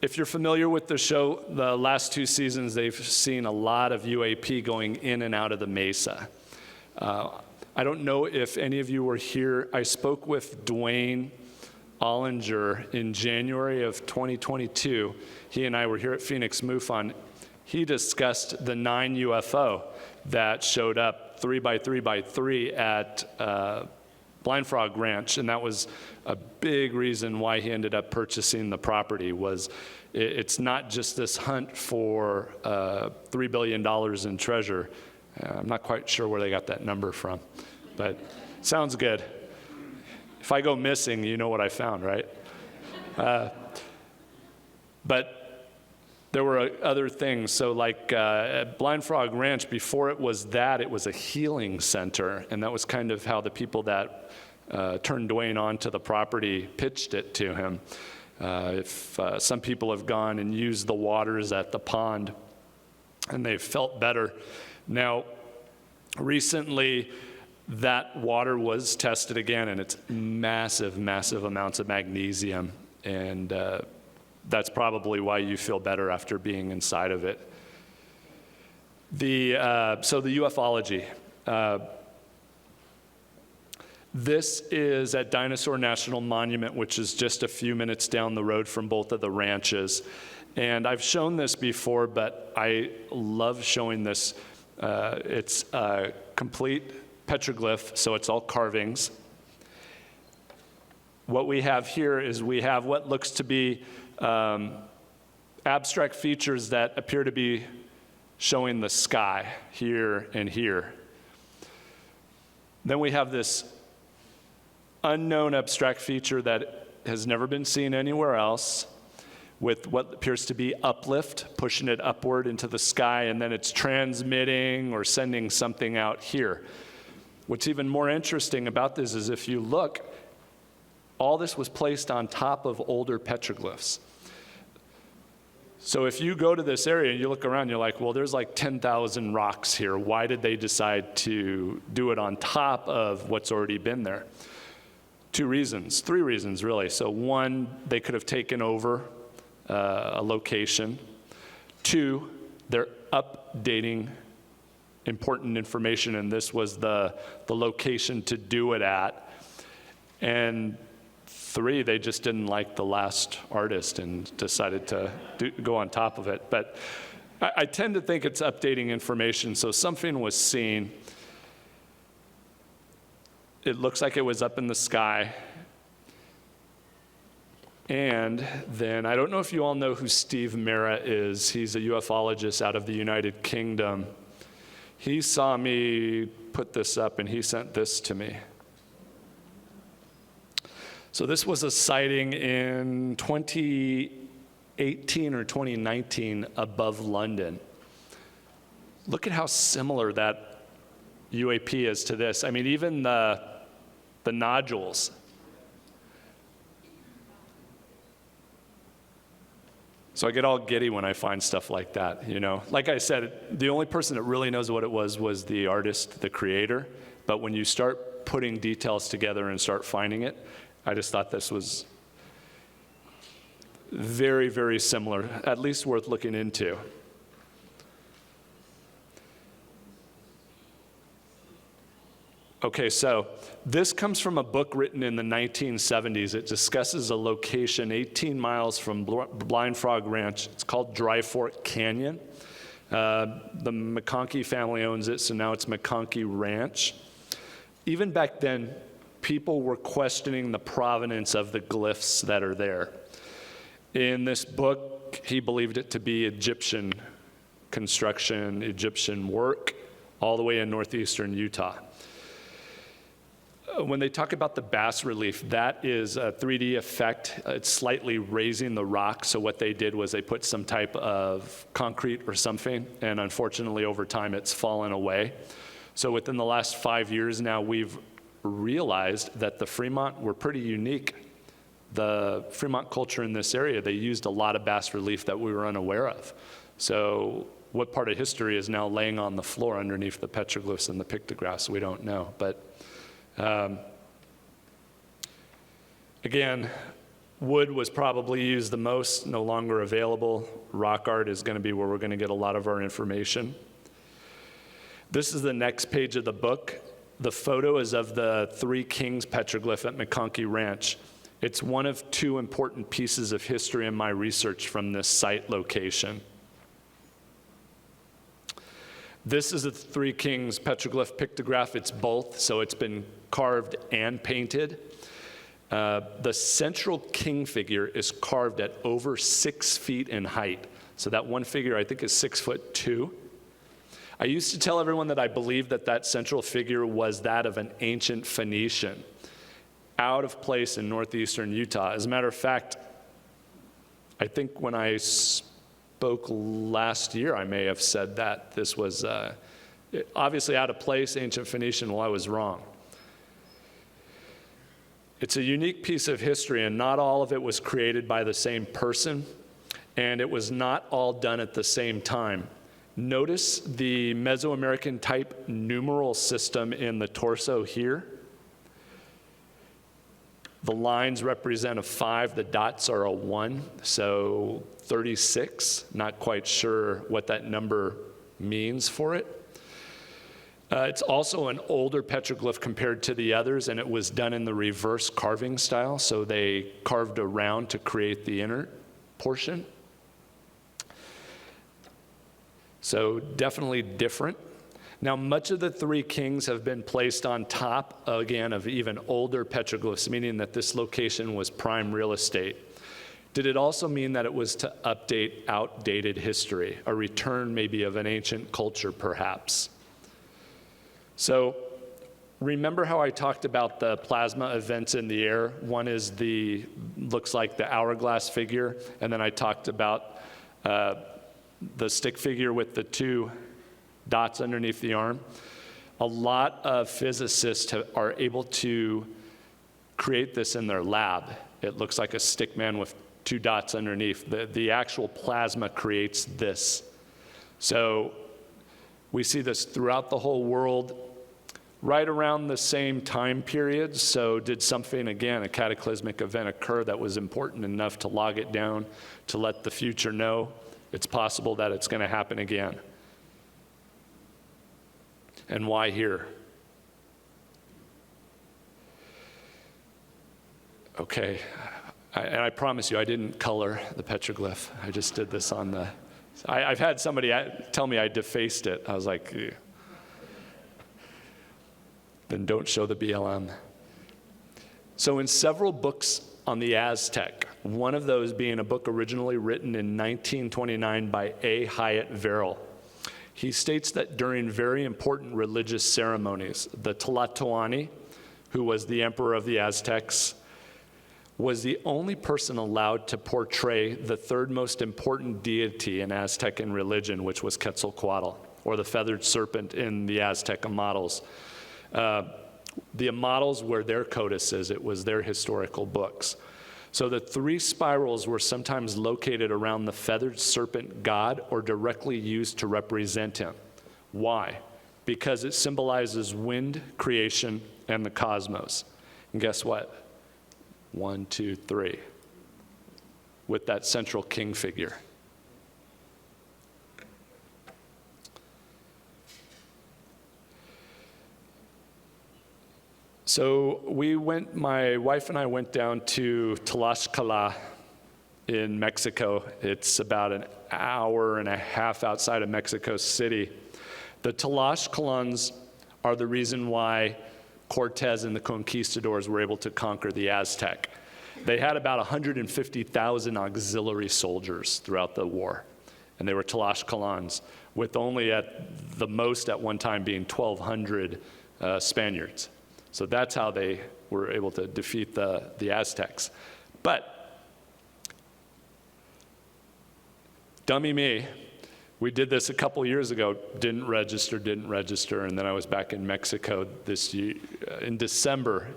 if you're familiar with the show, the last 2 seasons, they've seen a lot of UAP going in and out of the Mesa. I don't know if any of you were here. I spoke with Dwayne Ollinger in January of 2022. He and I were here at Phoenix MUFON. He discussed the 9 UFO that showed up 3 by 3 by 3 at Blind Frog Ranch, and that was a big reason why he ended up purchasing the property. Was it's not just this hunt for $3 billion in treasure. I'm not quite sure where they got that number from, but sounds good. If I go missing, you know what I found, right? But there were other things. So like at Blind Frog Ranch, before it was that, it was a healing center. And that was kind of how the people that turned Dwayne onto the property pitched it to him. If some people have gone and used the waters at the pond and they've felt better. Now, recently, that water was tested again, and it's massive, massive amounts of magnesium, and that's probably why you feel better after being inside of it. So the ufology. This is at Dinosaur National Monument, which is just a few minutes down the road from both of the ranches. And I've shown this before, but I love showing this. It's a complete petroglyph, so it's all carvings. What we have here is we have what looks to be abstract features that appear to be showing the sky here and here. Then we have this unknown abstract feature that has never been seen anywhere else, with what appears to be uplift, pushing it upward into the sky, and then it's transmitting or sending something out here. What's even more interesting about this is if you look, all this was placed on top of older petroglyphs. So if you go to this area and you look around, you're like, well, there's like 10,000 rocks here. Why did they decide to do it on top of what's already been there? 2 reasons, 3 reasons really. So 1, they could have taken over a location. 2, they're updating important information, and this was the location to do it at. And 3, they just didn't like the last artist and decided to go on top of it. But I tend to think it's updating information. So something was seen. It looks like it was up in the sky. And then, I don't know if you all know who Steve Mera is. He's a ufologist out of the United Kingdom. He saw me put this up, and he sent this to me. So this was a sighting in 2018 or 2019 above London. Look at how similar that UAP is to this. I mean, even the nodules. So I get all giddy when I find stuff like that, you know. Like I said, the only person that really knows what it was the artist, the creator. But when you start putting details together and start finding it, I just thought this was very, very similar, at least worth looking into. Okay, so this comes from a book written in the 1970s. It discusses a location 18 miles from Blind Frog Ranch. It's called Dry Fork Canyon. The McConkey family owns it, so now it's McConkey Ranch. Even back then, people were questioning the provenance of the glyphs that are there. In this book, he believed it to be Egyptian construction, Egyptian work, all the way in northeastern Utah. When they talk about the bas relief, that is a 3D effect. It's slightly raising the rock. So what they did was they put some type of concrete or something, and unfortunately over time it's fallen away. So within the last 5 years now, we've realized that the Fremont were pretty unique. The Fremont culture in this area, they used a lot of bas relief that we were unaware of. So what part of history is now laying on the floor underneath the petroglyphs and the pictographs, we don't know. But again, wood was probably used the most, no longer available. Rock art is going to be where we're going to get a lot of our information. This is the next page of the book. The photo is of the Three Kings petroglyph at McConkey Ranch. It's one of two important pieces of history in my research from this site location. This is a Three Kings petroglyph pictograph. It's both, so it's been carved and painted. The central king figure is carved at over 6 feet in height. So that one figure, I think, is 6'2". I used to tell everyone that I believed that that central figure was that of an ancient Phoenician, out of place in northeastern Utah. As a matter of fact, I think when I spoke last year, I may have said that this was obviously out of place, ancient Phoenician. Well, I was wrong. It's a unique piece of history, and not all of it was created by the same person, and it was not all done at the same time. Notice the Mesoamerican type numeral system in the torso here. The lines represent a 5, the dots are a 1, so 36. Not quite sure what that number means for it. It's also an older petroglyph compared to the others, and it was done in the reverse carving style, so they carved around to create the inner portion. So definitely different. Now, much of the Three Kings have been placed on top, again, of even older petroglyphs, meaning that this location was prime real estate. Did it also mean that it was to update outdated history, a return maybe of an ancient culture, perhaps? So remember how I talked about the plasma events in the air? One is looks like the hourglass figure, and then I talked about the stick figure with the 2 dots underneath the arm. A lot of physicists are able to create this in their lab. It looks like a stick man with 2 dots underneath. The actual plasma creates this. So we see this throughout the whole world, right around the same time period. So did something, again, a cataclysmic event occur that was important enough to log it down, to let the future know it's possible that it's going to happen again? And why here? Okay, and I promise you I didn't color the petroglyph. I just did this on the, I've had somebody tell me I defaced it. I was like, ew. Then don't show the BLM. So in several books on the Aztec, one of those being a book originally written in 1929 by A. Hyatt Verrill, he states that during very important religious ceremonies, the Tlatoani, who was the emperor of the Aztecs, was the only person allowed to portray the third most important deity in Aztecan religion, which was Quetzalcoatl, or the feathered serpent in the Aztec models. The models were their codices, it was their historical books. So the 3 spirals were sometimes located around the feathered serpent god or directly used to represent him. Why? Because it symbolizes wind, creation, and the cosmos. And guess what? 1, 2, 3. With that central king figure. So my wife and I went down to Tlaxcalan in Mexico. It's about an hour and a half outside of Mexico City. The Tlaxcalans are the reason why Cortez and the conquistadors were able to conquer the Aztec. They had about 150,000 auxiliary soldiers throughout the war, and they were Tlaxcalans, with only at the most at one time being 1,200 Spaniards. So that's how they were able to defeat the Aztecs. But, dummy me, we did this a couple years ago, didn't register, and then I was back in Mexico this year, in December,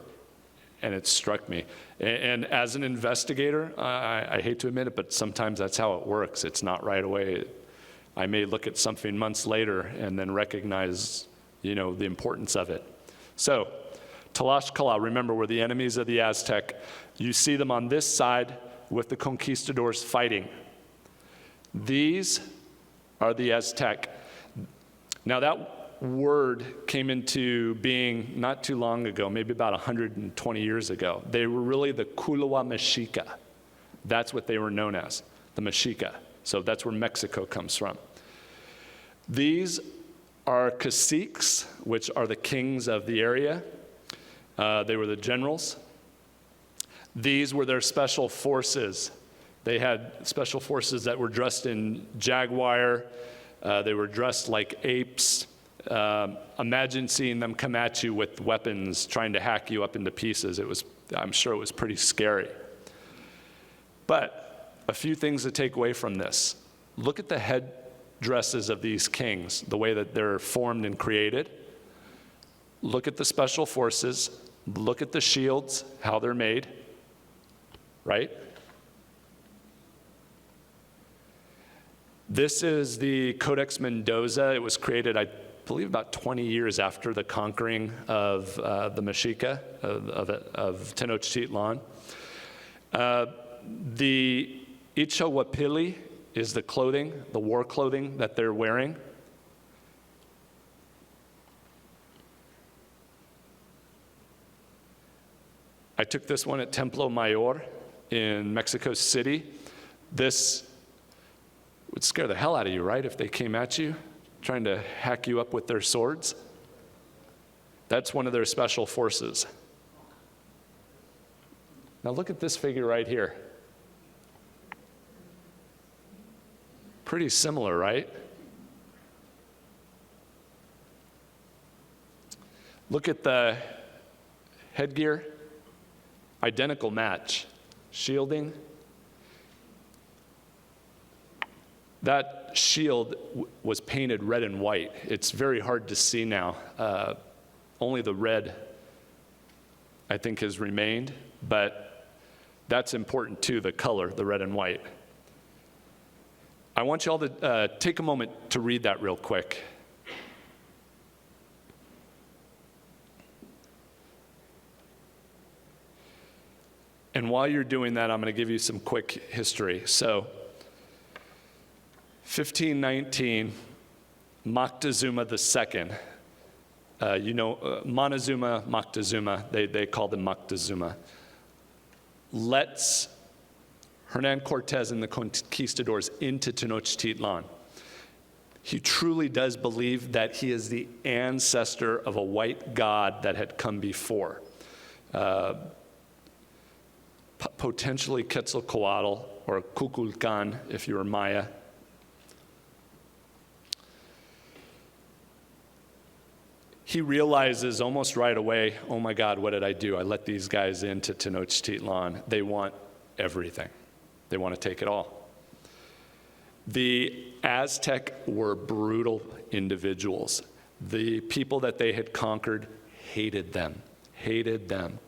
and it struck me. And as an investigator, I hate to admit it, but sometimes that's how it works. It's not right away. I may look at something months later and then recognize, the importance of it. So, Tlaxcala, remember, were the enemies of the Aztec. You see them on this side with the conquistadors fighting. These are the Aztec. Now that word came into being not too long ago, maybe about 120 years ago. They were really the Culua Mexica. That's what they were known as, the Mexica. So that's where Mexico comes from. These are caciques, which are the kings of the area. They were the generals. These were their special forces. They had special forces that were dressed in jaguar. They were dressed like apes. Imagine seeing them come at you with weapons, trying to hack you up into pieces. I'm sure it was pretty scary. But a few things to take away from this. Look at the headdresses of these kings, the way that they're formed and created. Look at the special forces. Look at the shields, how they're made, right? This is the Codex Mendoza. It was created, I believe, about 20 years after the conquering of the Mexica, of Tenochtitlan. The Ichawapili is the clothing, the war clothing that they're wearing. I took this one at Templo Mayor in Mexico City. This would scare the hell out of you, right, if they came at you, trying to hack you up with their swords. That's one of their special forces. Now look at this figure right here. Pretty similar, right? Look at the headgear. Identical match. Shielding. That shield was painted red and white. It's very hard to see now. Only the red, I think, has remained, but that's important too, the color, the red and white. I want you all to take a moment to read that real quick. And while you're doing that, I'm going to give you some quick history. So, 1519, Moctezuma II, Montezuma, Moctezuma, they called him Moctezuma, lets Hernan Cortez and the conquistadors into Tenochtitlan. He truly does believe that he is the ancestor of a white god that had come before. Potentially Quetzalcoatl or Kukulkan if you were Maya. He realizes almost right away, oh my God, what did I do? I let these guys into Tenochtitlan. They want everything. They want to take it all. The Aztec were brutal individuals. The people that they had conquered hated them,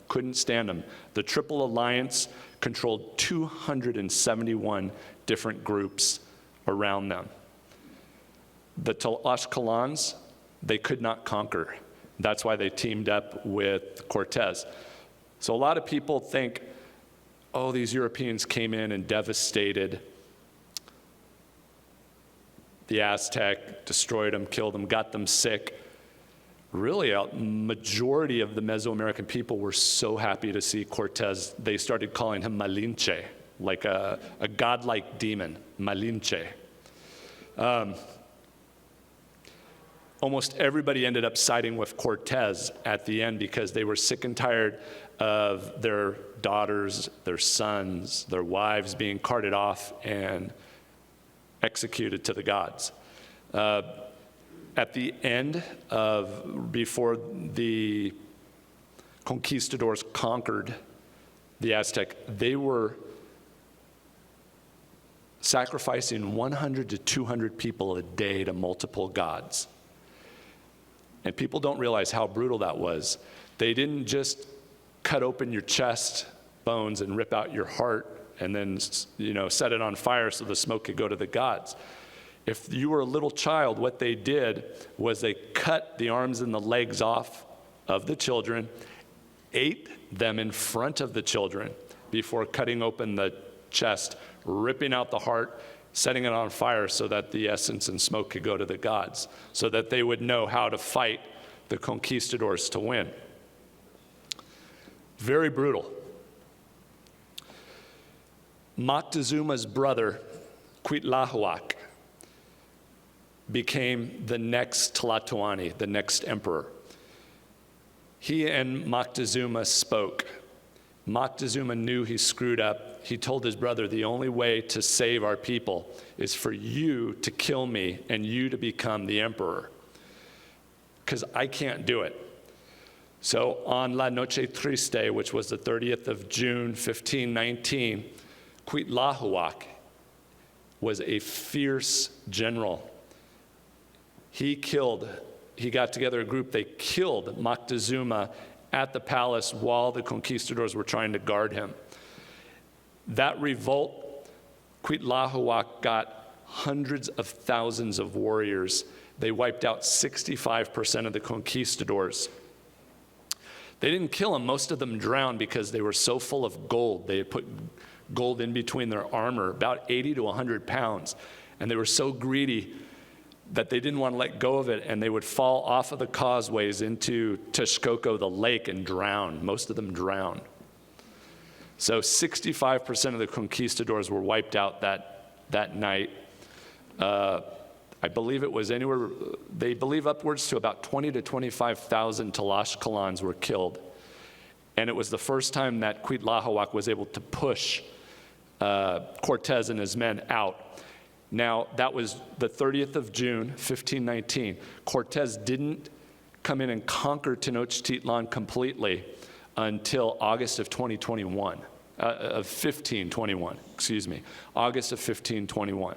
couldn't stand them. The Triple Alliance controlled 271 different groups around them. The Tlaxcalans, they could not conquer. That's why they teamed up with Cortez. So a lot of people think, oh, these Europeans came in and devastated the Aztec, destroyed them, killed them, got them sick. Really, a majority of the Mesoamerican people were so happy to see Cortez, they started calling him Malinche, like a godlike demon, Malinche. almost everybody ended up siding with Cortez at the end because they were sick and tired of their daughters, their sons, their wives being carted off and executed to the gods. At the end before the conquistadors conquered the Aztec, they were sacrificing 100 to 200 people a day to multiple gods. And people don't realize how brutal that was. They didn't just cut open your chest bones and rip out your heart and then, set it on fire so the smoke could go to the gods. If you were a little child, what they did was they cut the arms and the legs off of the children, ate them in front of the children before cutting open the chest, ripping out the heart, setting it on fire so that the essence and smoke could go to the gods, so that they would know how to fight the conquistadors to win. Very brutal. Moctezuma's brother, Cuitlahuac, became the next Tlatoani, the next emperor. He and Moctezuma spoke. Moctezuma knew he screwed up. He told his brother, the only way to save our people is for you to kill me and you to become the emperor, because I can't do it. So on La Noche Triste, which was the 30th of June, 1519, Cuitlahuac was a fierce general. He got together a group, they killed Moctezuma at the palace while the conquistadors were trying to guard him. That revolt, Cuitlahuac got hundreds of thousands of warriors. They wiped out 65% of the conquistadors. They didn't kill them. Most of them drowned because they were so full of gold. They had put gold in between their armor, about 80 to 100 pounds. And they were so greedy that they didn't want to let go of it, and they would fall off of the causeways into Texcoco, the lake, and drown. Most of them drowned. So 65% of the conquistadors were wiped out that night. I believe it was they believe upwards to about 20 to 25,000 Tlaxcalans were killed. And it was the first time that Cuitlahuac was able to push Cortez and his men out. Now, that was the 30th of June, 1519. Cortez didn't come in and conquer Tenochtitlan completely until August of 1521, August of 1521.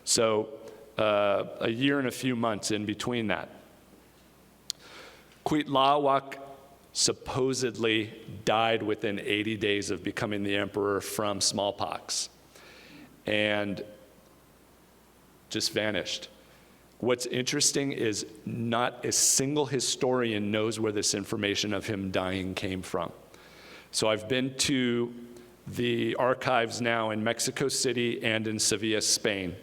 So a year and a few months in between that. Cuitlahuac supposedly died within 80 days of becoming the emperor from smallpox, and just vanished. What's interesting is not a single historian knows where this information of him dying came from. So I've been to the archives now in Mexico City and in Sevilla, Spain.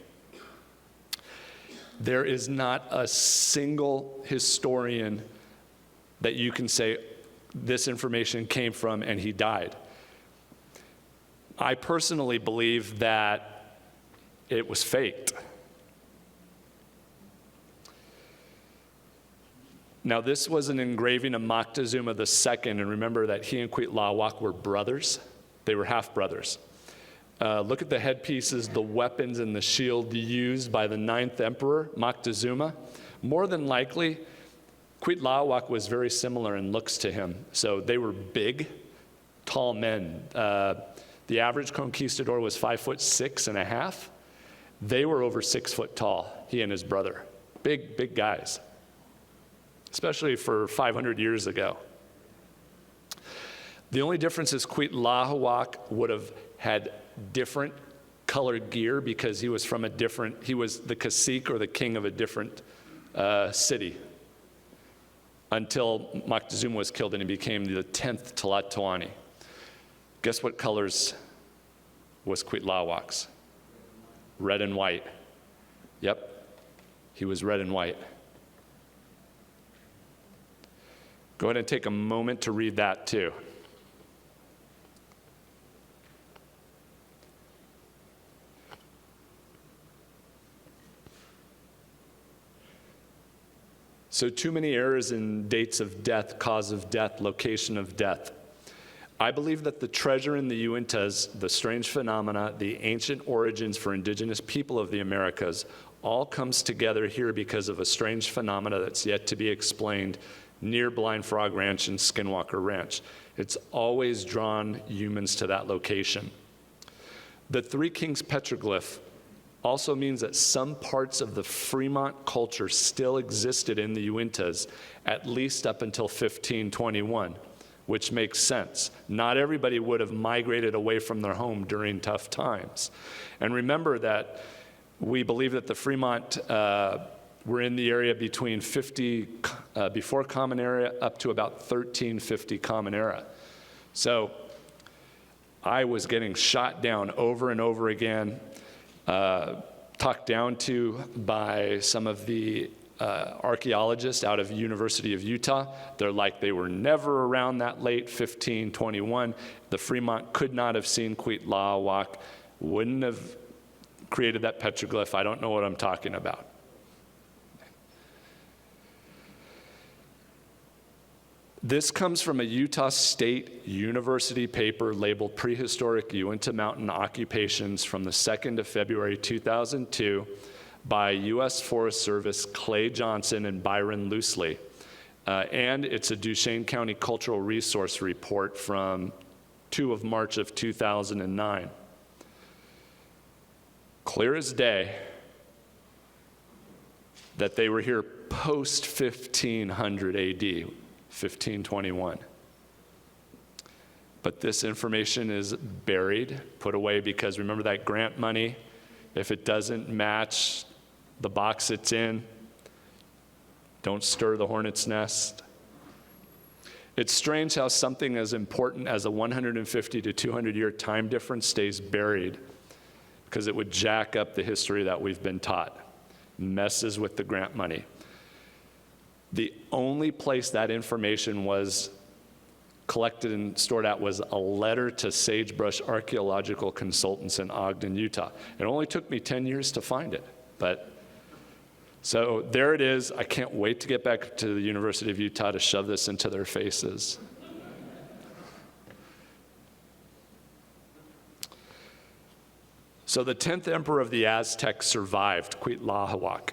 There is not a single historian that you can say this information came from and he died. I personally believe that it was faked. Now, this was an engraving of Moctezuma II, and remember that he and Cuitlahuac were brothers. They were half-brothers. Look at the headpieces, the weapons, and the shield used by the 9th emperor, Moctezuma. More than likely, Cuitlahuac was very similar in looks to him. So they were big, tall men. The average conquistador was 5'6.5". They were over 6 foot tall, he and his brother. Big guys, especially for 500 years ago. The only difference is Cuitlahuac would have had different colored gear because he was he was the cacique or the king of a different city until Moctezuma was killed and he became the 10th Tlatoani. Guess what colors was Cuitlahuac's? Red and white. Yep, he was red and white. Go ahead and take a moment to read that too. So too many errors in dates of death, cause of death, location of death. I believe that the treasure in the Uintas, the strange phenomena, the ancient origins for indigenous people of the Americas, all comes together here because of a strange phenomena that's yet to be explained near Blind Frog Ranch and Skinwalker Ranch. It's always drawn humans to that location. The Three Kings Petroglyph also means that some parts of the Fremont culture still existed in the Uintas, at least up until 1521. Which makes sense. Not everybody would have migrated away from their home during tough times. And remember that we believe that the Fremont were in the area between 50 before Common Era up to about 1350 Common Era. So I was getting shot down over and over again, talked down to by some of the archaeologists out of University of Utah. They're like, they were never around that late 1521. The Fremont could not have seen Cuitlahuac, wouldn't have created that petroglyph. I don't know what I'm talking about. This comes from a Utah State University paper labeled Prehistoric Uinta Mountain Occupations from the 2nd of February 2002 by U.S. Forest Service Clay Johnson and Byron Loosely. And it's a Duchesne County Cultural Resource Report from 2 of March of 2009. Clear as day that they were here post 1500 AD, 1521. But this information is buried, put away, because remember that grant money? If it doesn't match the box it's in, don't stir the hornet's nest. It's strange how something as important as a 150 to 200 year time difference stays buried, because it would jack up the history that we've been taught, messes with the grant money. The only place that information was collected and stored at was a letter to Sagebrush Archaeological Consultants in Ogden, Utah. It only took me 10 years to find it, but so there it is. I can't wait to get back to the University of Utah to shove this into their faces. So the 10th emperor of the Aztecs survived, Cuitlahuac.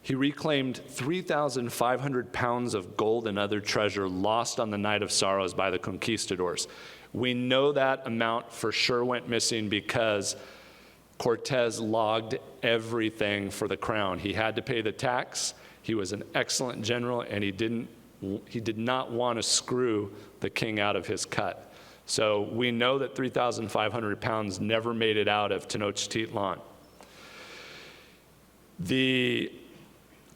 He reclaimed 3,500 pounds of gold and other treasure lost on the Night of Sorrows by the conquistadors. We know that amount for sure went missing because Cortez logged everything for the crown. He had to pay the tax. He was an excellent general, and he did not want to screw the king out of his cut. So we know that 3,500 pounds never made it out of Tenochtitlan. The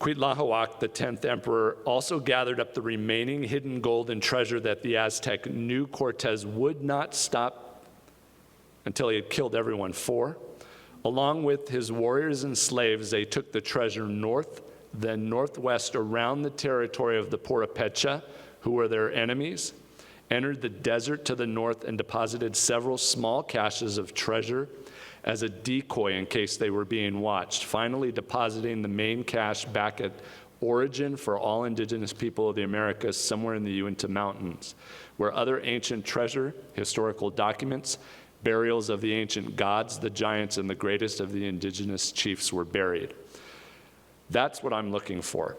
Cuitlahuac, the 10th emperor, also gathered up the remaining hidden gold and treasure that the Aztec knew Cortez would not stop until he had killed everyone for. Along with his warriors and slaves, they took the treasure north, then northwest around the territory of the Purepecha, who were their enemies, entered the desert to the north, and deposited several small caches of treasure as a decoy in case they were being watched, finally depositing the main cache back at origin for all indigenous people of the Americas, somewhere in the Uinta Mountains, where other ancient treasure, historical documents, burials of the ancient gods, the giants, and the greatest of the indigenous chiefs were buried. That's what I'm looking for.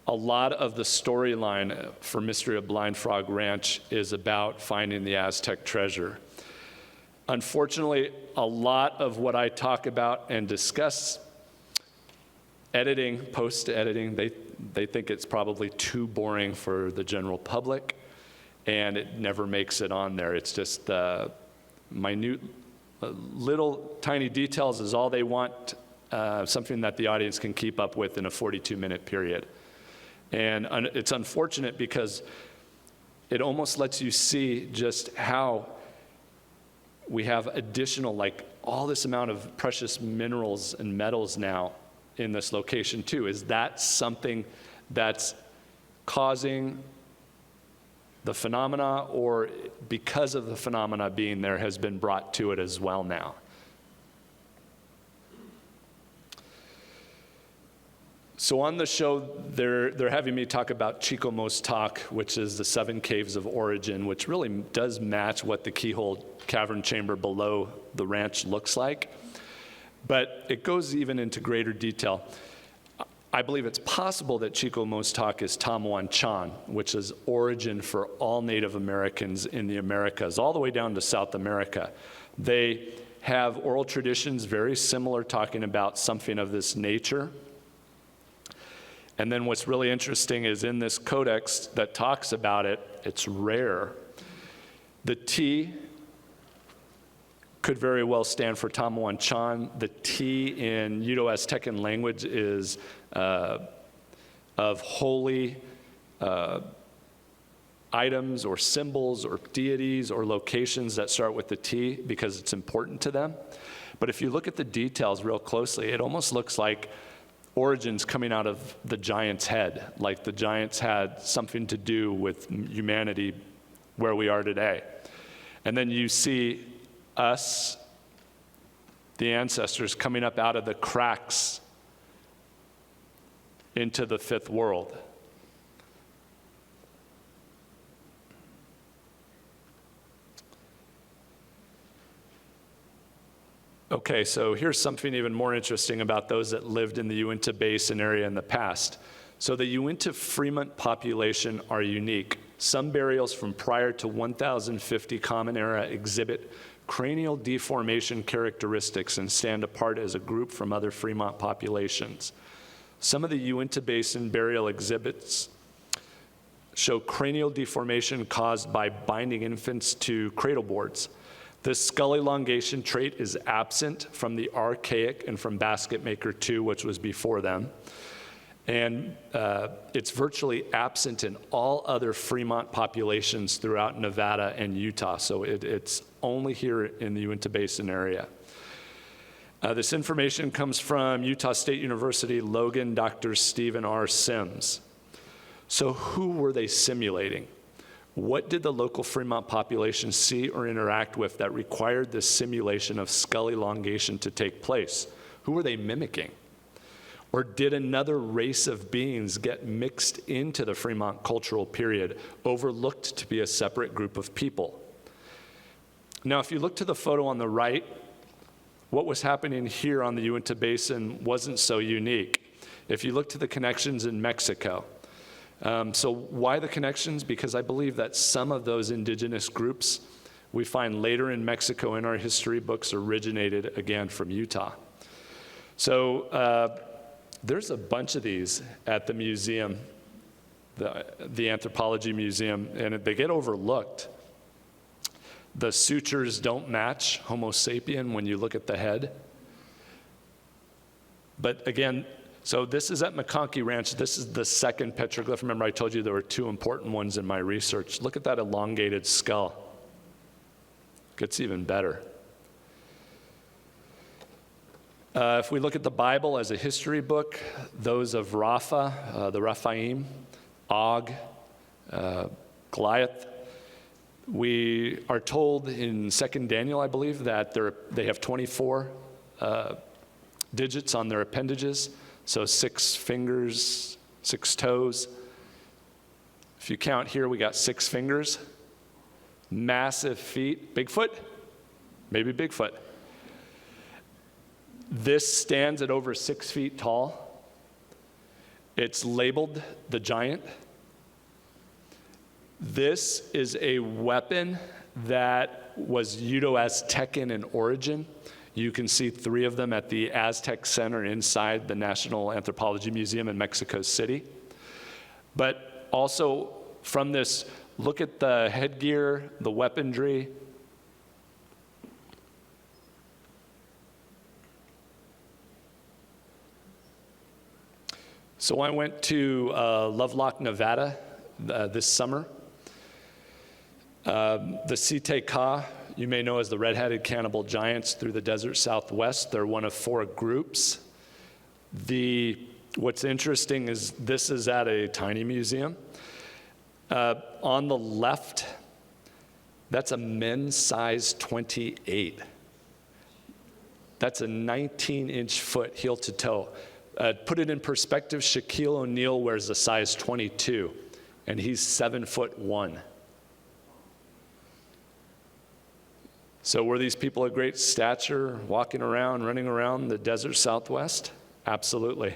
A lot of the storyline for Mystery of Blind Frog Ranch is about finding the Aztec treasure. Unfortunately, a lot of what I talk about and discuss editing, post-editing, they think it's probably too boring for the general public, and it never makes it on there. It's just minute, little tiny details is all they want, something that the audience can keep up with in a 42-minute period. And it's unfortunate because it almost lets you see just how we have additional, like all this amount of precious minerals and metals now in this location too. Is that something that's causing the phenomena, or because of the phenomena being there has been brought to it as well now? So on the show, they're having me talk about Chico Mostak, which is the 7 caves of origin, which really does match what the keyhole cavern chamber below the ranch looks like. But it goes even into greater detail. I believe it's possible that Chico Mostak is Tamuanchan, which is origin for all Native Americans in the Americas, all the way down to South America. They have oral traditions very similar, talking about something of this nature. And then what's really interesting is in this codex that talks about it, it's rare. The T could very well stand for Tamuanchan. The T in Uto-Aztecan language is of holy items or symbols or deities or locations that start with the T because it's important to them. But if you look at the details real closely, it almost looks like origins coming out of the giant's head, like the giants had something to do with humanity where we are today. And then you see us, the ancestors, coming up out of the cracks into the fifth world. Okay, so here's something even more interesting about those that lived in the Uinta Basin area in the past. So the Uinta Fremont population are unique. Some burials from prior to 1050 Common Era exhibit cranial deformation characteristics and stand apart as a group from other Fremont populations. Some of the Uinta Basin burial exhibits show cranial deformation caused by binding infants to cradle boards. This skull elongation trait is absent from the archaic and from Basket Maker II, which was before them. And it's virtually absent in all other Fremont populations throughout Nevada and Utah. So it's only here in the Uinta Basin area. This information comes from Utah State University, Logan, Dr. Stephen R. Sims. So who were they simulating? What did the local Fremont population see or interact with that required this simulation of skull elongation to take place? Who were they mimicking? Or did another race of beings get mixed into the Fremont cultural period, overlooked to be a separate group of people? Now, if you look to the photo on the right, what was happening here on the Uinta Basin wasn't so unique. If you look to the connections in Mexico, so why the connections? Because I believe that some of those indigenous groups we find later in Mexico in our history books originated again from Utah. So there's a bunch of these at the museum, the Anthropology Museum, and they get overlooked. The sutures don't match Homo sapien when you look at the head. But again, so this is at McConkey Ranch. This is the second petroglyph. Remember I told you there were 2 important ones in my research. Look at that elongated skull. Gets even better. If we look at the Bible as a history book, those of Rapha, the Rephaim, Og, Goliath, we are told in 2 Daniel, I believe, that they have 24 digits on their appendages. So 6 fingers, 6 toes. If you count here, we got 6 fingers. Massive feet. Bigfoot? Maybe Bigfoot. This stands at over 6 feet tall. It's labeled the giant. This is a weapon that was Uto-Aztecan in origin. You can see 3 of them at the Aztec Center inside the National Anthropology Museum in Mexico City. But also from this, look at the headgear, the weaponry. So I went to Lovelock, Nevada this summer. The Site Ka, you may know as the red-headed cannibal giants through the desert southwest. They're one of 4 groups. What's interesting is this is at a tiny museum. On the left, that's a men's size 28. That's a 19-inch foot heel to toe. Put it in perspective, Shaquille O'Neal wears a size 22, and he's 7'1". So were these people of great stature walking around, running around the desert Southwest? Absolutely.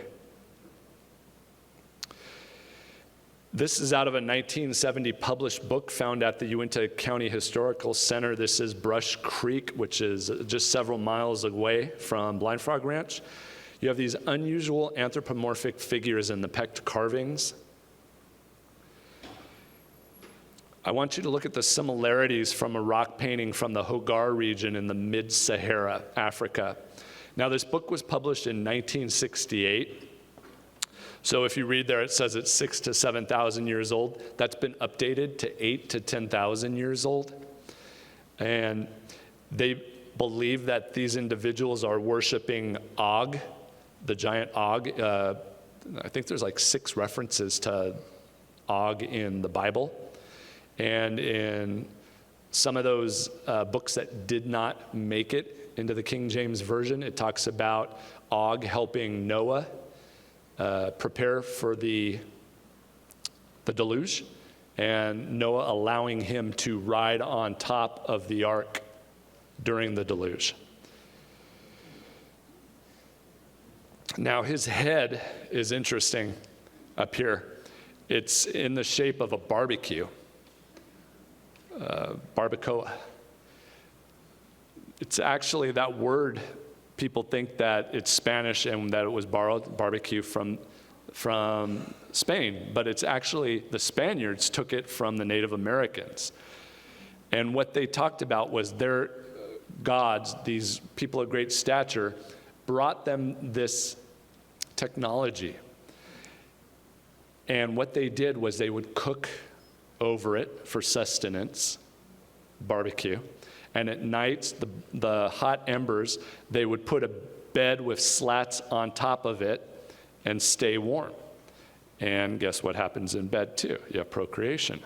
This is out of a 1970 published book found at the Uinta County Historical Center. This is Brush Creek, which is just several miles away from Blind Frog Ranch. You have these unusual anthropomorphic figures in the pecked carvings. I want you to look at the similarities from a rock painting from the Hogar region in the mid-Sahara, Africa. Now, this book was published in 1968. So if you read there, it says it's 6,000 to 7,000 years old. That's been updated to 8,000 to 10,000 years old. And they believe that these individuals are worshiping Og, the giant Og. I think there's like 6 references to Og in the Bible. And in some of those books that did not make it into the King James Version, it talks about Og helping Noah prepare for the deluge, and Noah allowing him to ride on top of the ark during the deluge. Now, his head is interesting up here. It's in the shape of a barbecue. Barbacoa. It's actually that word, people think that it's Spanish and that it was borrowed, barbecue, from Spain, but it's actually the Spaniards took it from the Native Americans. And what they talked about was their gods, these people of great stature, brought them this technology. And what they did was they would cook over it for sustenance, barbecue, and at nights, the hot embers, they would put a bed with slats on top of it and stay warm. And guess what happens in bed too? You have procreation.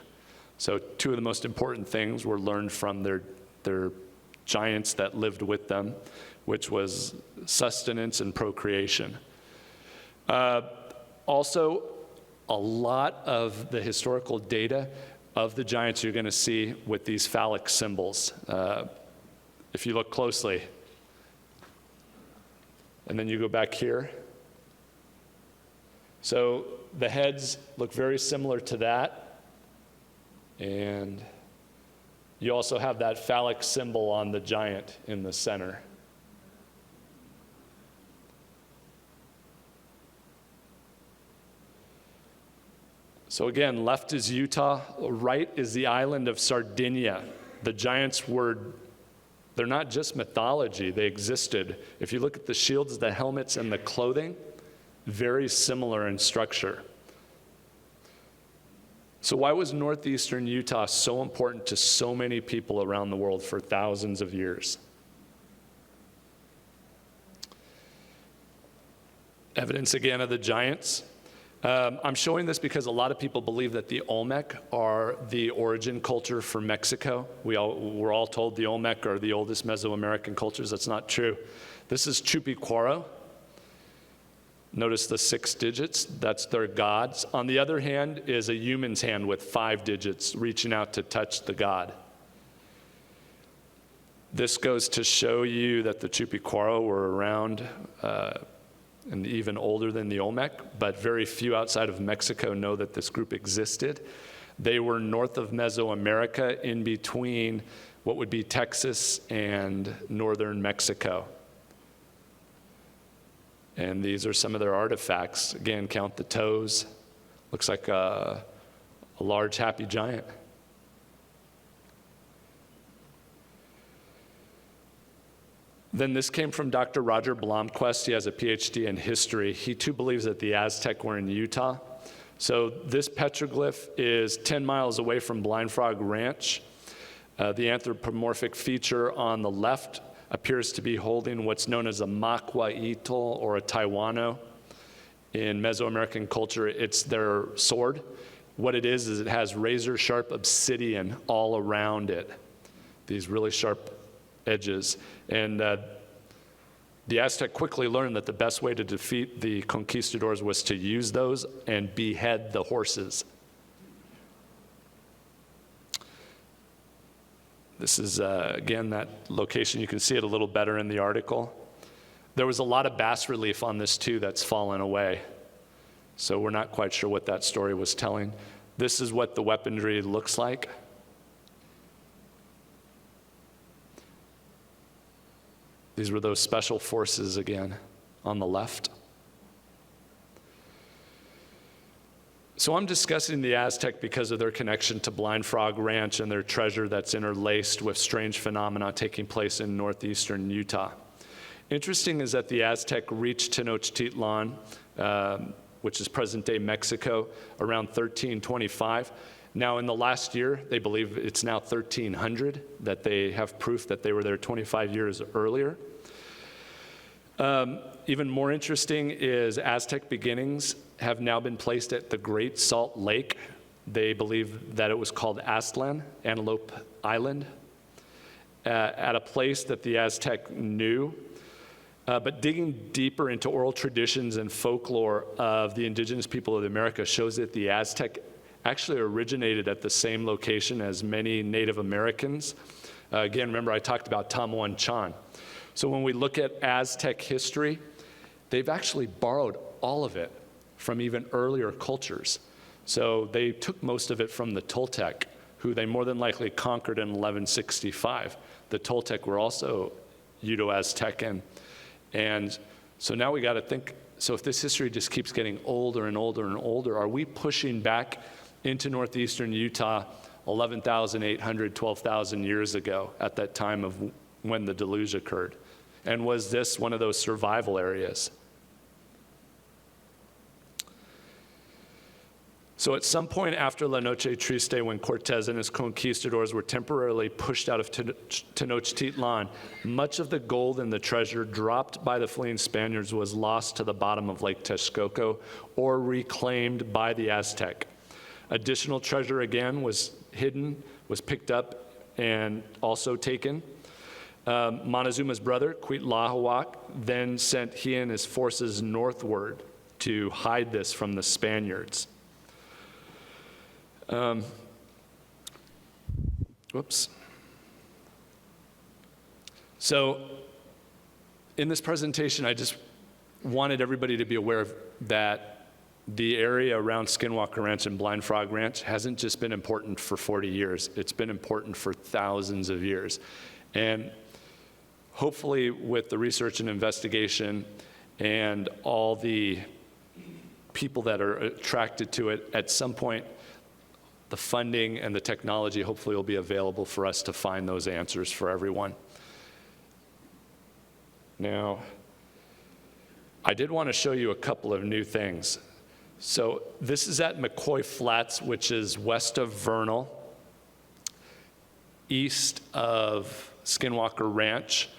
So 2 of the most important things were learned from their giants that lived with them, which was sustenance and procreation. Also, a lot of the historical data of the giants you're going to see with these phallic symbols. If you look closely, and then you go back here. So the heads look very similar to that. And you also have that phallic symbol on the giant in the center. So again, left is Utah, right is the island of Sardinia. The giants they're not just mythology, they existed. If you look at the shields, the helmets, and the clothing, very similar in structure. So why was northeastern Utah so important to so many people around the world for thousands of years? Evidence again of the giants. I'm showing this because a lot of people believe that the Olmec are the origin culture for Mexico. We're all told the Olmec are the oldest Mesoamerican cultures. That's not true. This is Chupiquaro. Notice the 6 digits. That's their gods. On the other hand is a human's hand with 5 digits reaching out to touch the god. This goes to show you that the Chupiquaro were around and even older than the Olmec, but very few outside of Mexico know that this group existed. They were north of Mesoamerica, in between what would be Texas and northern Mexico. And these are some of their artifacts. Again, count the toes. Looks like a large happy giant. Then this came from Dr. Roger Blomquist. He has a PhD in history. He too believes that the Aztec were in Utah. So this petroglyph is 10 miles away from Blind Frog Ranch. The anthropomorphic feature on the left appears to be holding what's known as a macuaitl or a Taiwano. In Mesoamerican culture, it's their sword. What it is it has razor-sharp obsidian all around it, these really sharp edges. And The Aztec quickly learned that the best way to defeat the conquistadors was to use those and behead the horses. This is, again, that location. You can see it a little better in the article. There was a lot of bas relief on this too that's fallen away. So we're not quite sure what that story was telling. This is what the weaponry looks like. These were those special forces again on the left. So I'm discussing the Aztec because of their connection to Blind Frog Ranch and their treasure that's interlaced with strange phenomena taking place in northeastern Utah. Interesting is that the Aztec reached Tenochtitlan, which is present-day Mexico, around 1325. Now, in the last year, they believe it's now 1300, that they have proof that they were there 25 years earlier. Even more interesting is Aztec beginnings have now been placed at the Great Salt Lake. They believe that it was called Aztlan, Antelope Island, at a place that the Aztec knew. But digging deeper into oral traditions and folklore of the indigenous people of America shows that the Aztec actually originated at the same location as many Native Americans. Again, remember I talked about Tamuanchan. So when we look at Aztec history, they've actually borrowed all of it from even earlier cultures. So they took most of it from the Toltec, who they more than likely conquered in 1165. The Toltec were also Uto-Aztecan. And so now we got to think, so if this history just keeps getting older and older and older, are we pushing back into northeastern Utah 11,800, 12,000 years ago at that time of when the deluge occurred? And was this one of those survival areas? So at some point after La Noche Triste, when Cortez and his conquistadors were temporarily pushed out of Tenochtitlan, much of the gold and the treasure dropped by the fleeing Spaniards was lost to the bottom of Lake Texcoco or reclaimed by the Aztec. Additional treasure again was hidden, was picked up and also taken. Montezuma's brother, Cuitlahuac, then sent he and his forces northward to hide this from the Spaniards. Whoops. So in this presentation, I just wanted everybody to be aware of that the area around Skinwalker Ranch and Blind Frog Ranch hasn't just been important for 40 years. It's been important for thousands of years. And hopefully with the research and investigation and all the people that are attracted to it, at some point, the funding and the technology hopefully will be available for us to find those answers for everyone. Now, I did want to show you a couple of new things. So this is at McCoy Flats, which is west of Vernal, east of Skinwalker Ranch.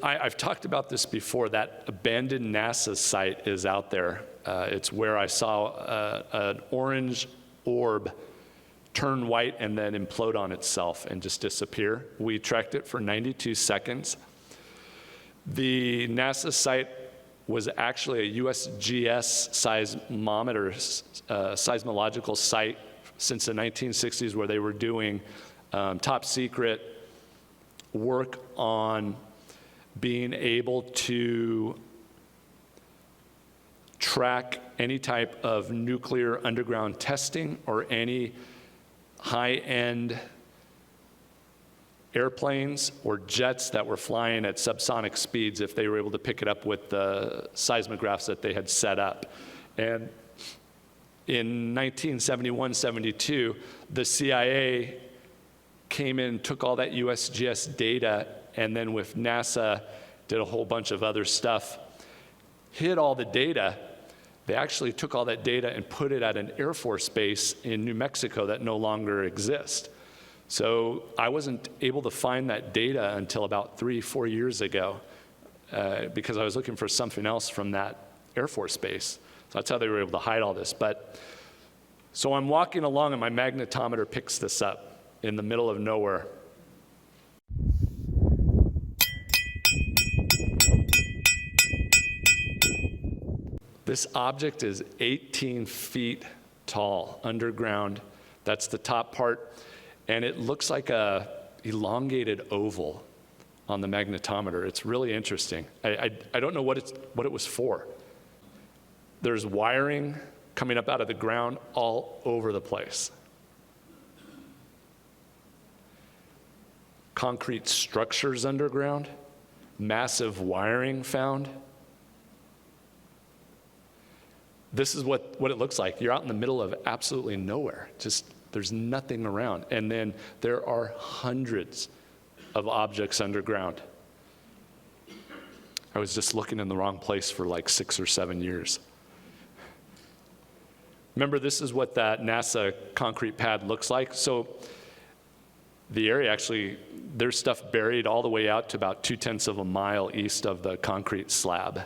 I've talked about this before, that abandoned NASA site is out there. It's where I saw an orange orb turn white and then implode on itself and just disappear. We tracked it for 92 seconds. The NASA site was actually a USGS seismological site since the 1960s, where they were doing top secret work on being able to track any type of nuclear underground testing or any high-end airplanes or jets that were flying at subsonic speeds, if they were able to pick it up with the seismographs that they had set up. And in 1971-72, the CIA came in, took all that USGS data, and then with NASA did a whole bunch of other stuff, hid all the data. They actually took all that data and put it at an Air Force base in New Mexico that no longer exists. So I wasn't able to find that data until about 3-4 years ago because I was looking for something else from that Air Force base. So that's how they were able to hide all this. So I'm walking along and my magnetometer picks this up in the middle of nowhere. This object is 18 feet tall, underground. That's the top part. And it looks like a elongated oval on the magnetometer. It's really interesting. I don't know what it was for. There's wiring coming up out of the ground all over the place. Concrete structures underground, massive wiring found. This is what it looks like. You're out in the middle of absolutely nowhere. Just, there's nothing around. And then there are hundreds of objects underground. I was just looking in the wrong place for like 6 or 7 years. Remember, this is what that NASA concrete pad looks like. So the area actually, there's stuff buried all the way out to about 2/10 of a mile east of the concrete slab.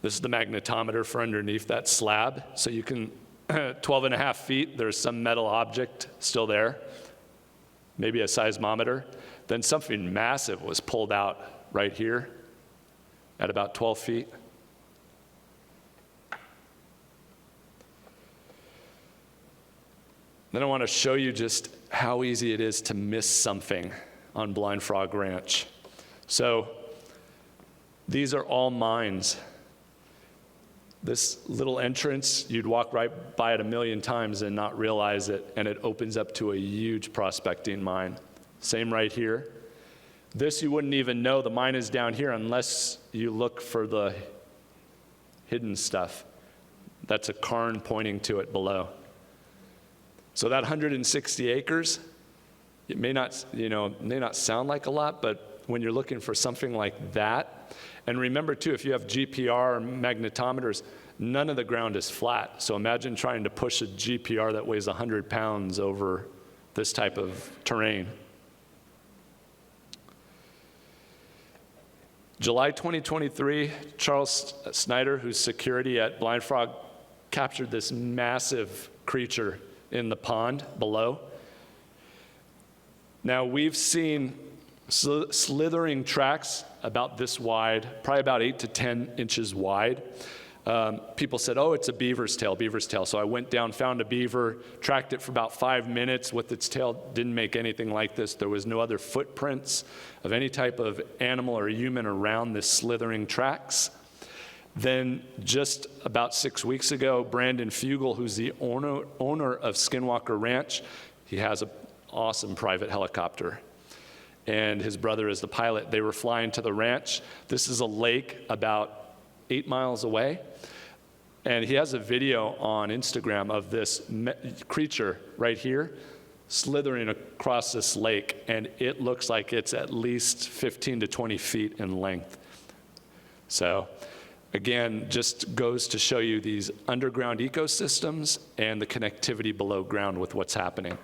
This is the magnetometer for underneath that slab. So you can, 12.5 feet, there's some metal object still there, maybe a seismometer. Then something massive was pulled out right here at about 12 feet. Then I want to show you just how easy it is to miss something on Blind Frog Ranch. So these are all mines. This little entrance, you'd walk right by it a million times and not realize it, and it opens up to a huge prospecting mine. Same right here. This you wouldn't even know the mine is down here unless you look for the hidden stuff. That's a cairn pointing to it below. So that 160 acres, it may not sound like a lot, but when you're looking for something like that, and remember too, if you have GPR or magnetometers, none of the ground is flat. So imagine trying to push a GPR that weighs 100 pounds over this type of terrain. July 2023, Charles Snyder, who's security at Blind Frog, captured this massive creature in the pond below. Now we've seen slithering tracks about this wide, probably about 8 to 10 inches wide. People said, oh, it's a beaver's tail. So I went down, found a beaver, tracked it for about 5 minutes with its tail, didn't make anything like this. There was no other footprints of any type of animal or human around this slithering tracks. Then just about 6 weeks ago, Brandon Fugel, who's the owner of Skinwalker Ranch, he has an awesome private helicopter, and his brother is the pilot. They were flying to the ranch. This is a lake about 8 miles away, and he has a video on Instagram of this creature right here slithering across this lake, and it looks like it's at least 15 to 20 feet in length. So again, just goes to show you these underground ecosystems and the connectivity below ground with what's happening.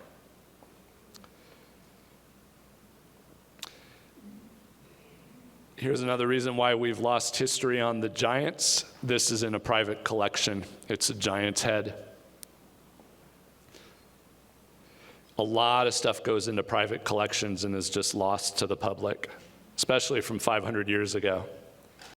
Here's another reason why we've lost history on the giants. This is in a private collection. It's a giant's head. A lot of stuff goes into private collections and is just lost to the public, especially from 500 years ago.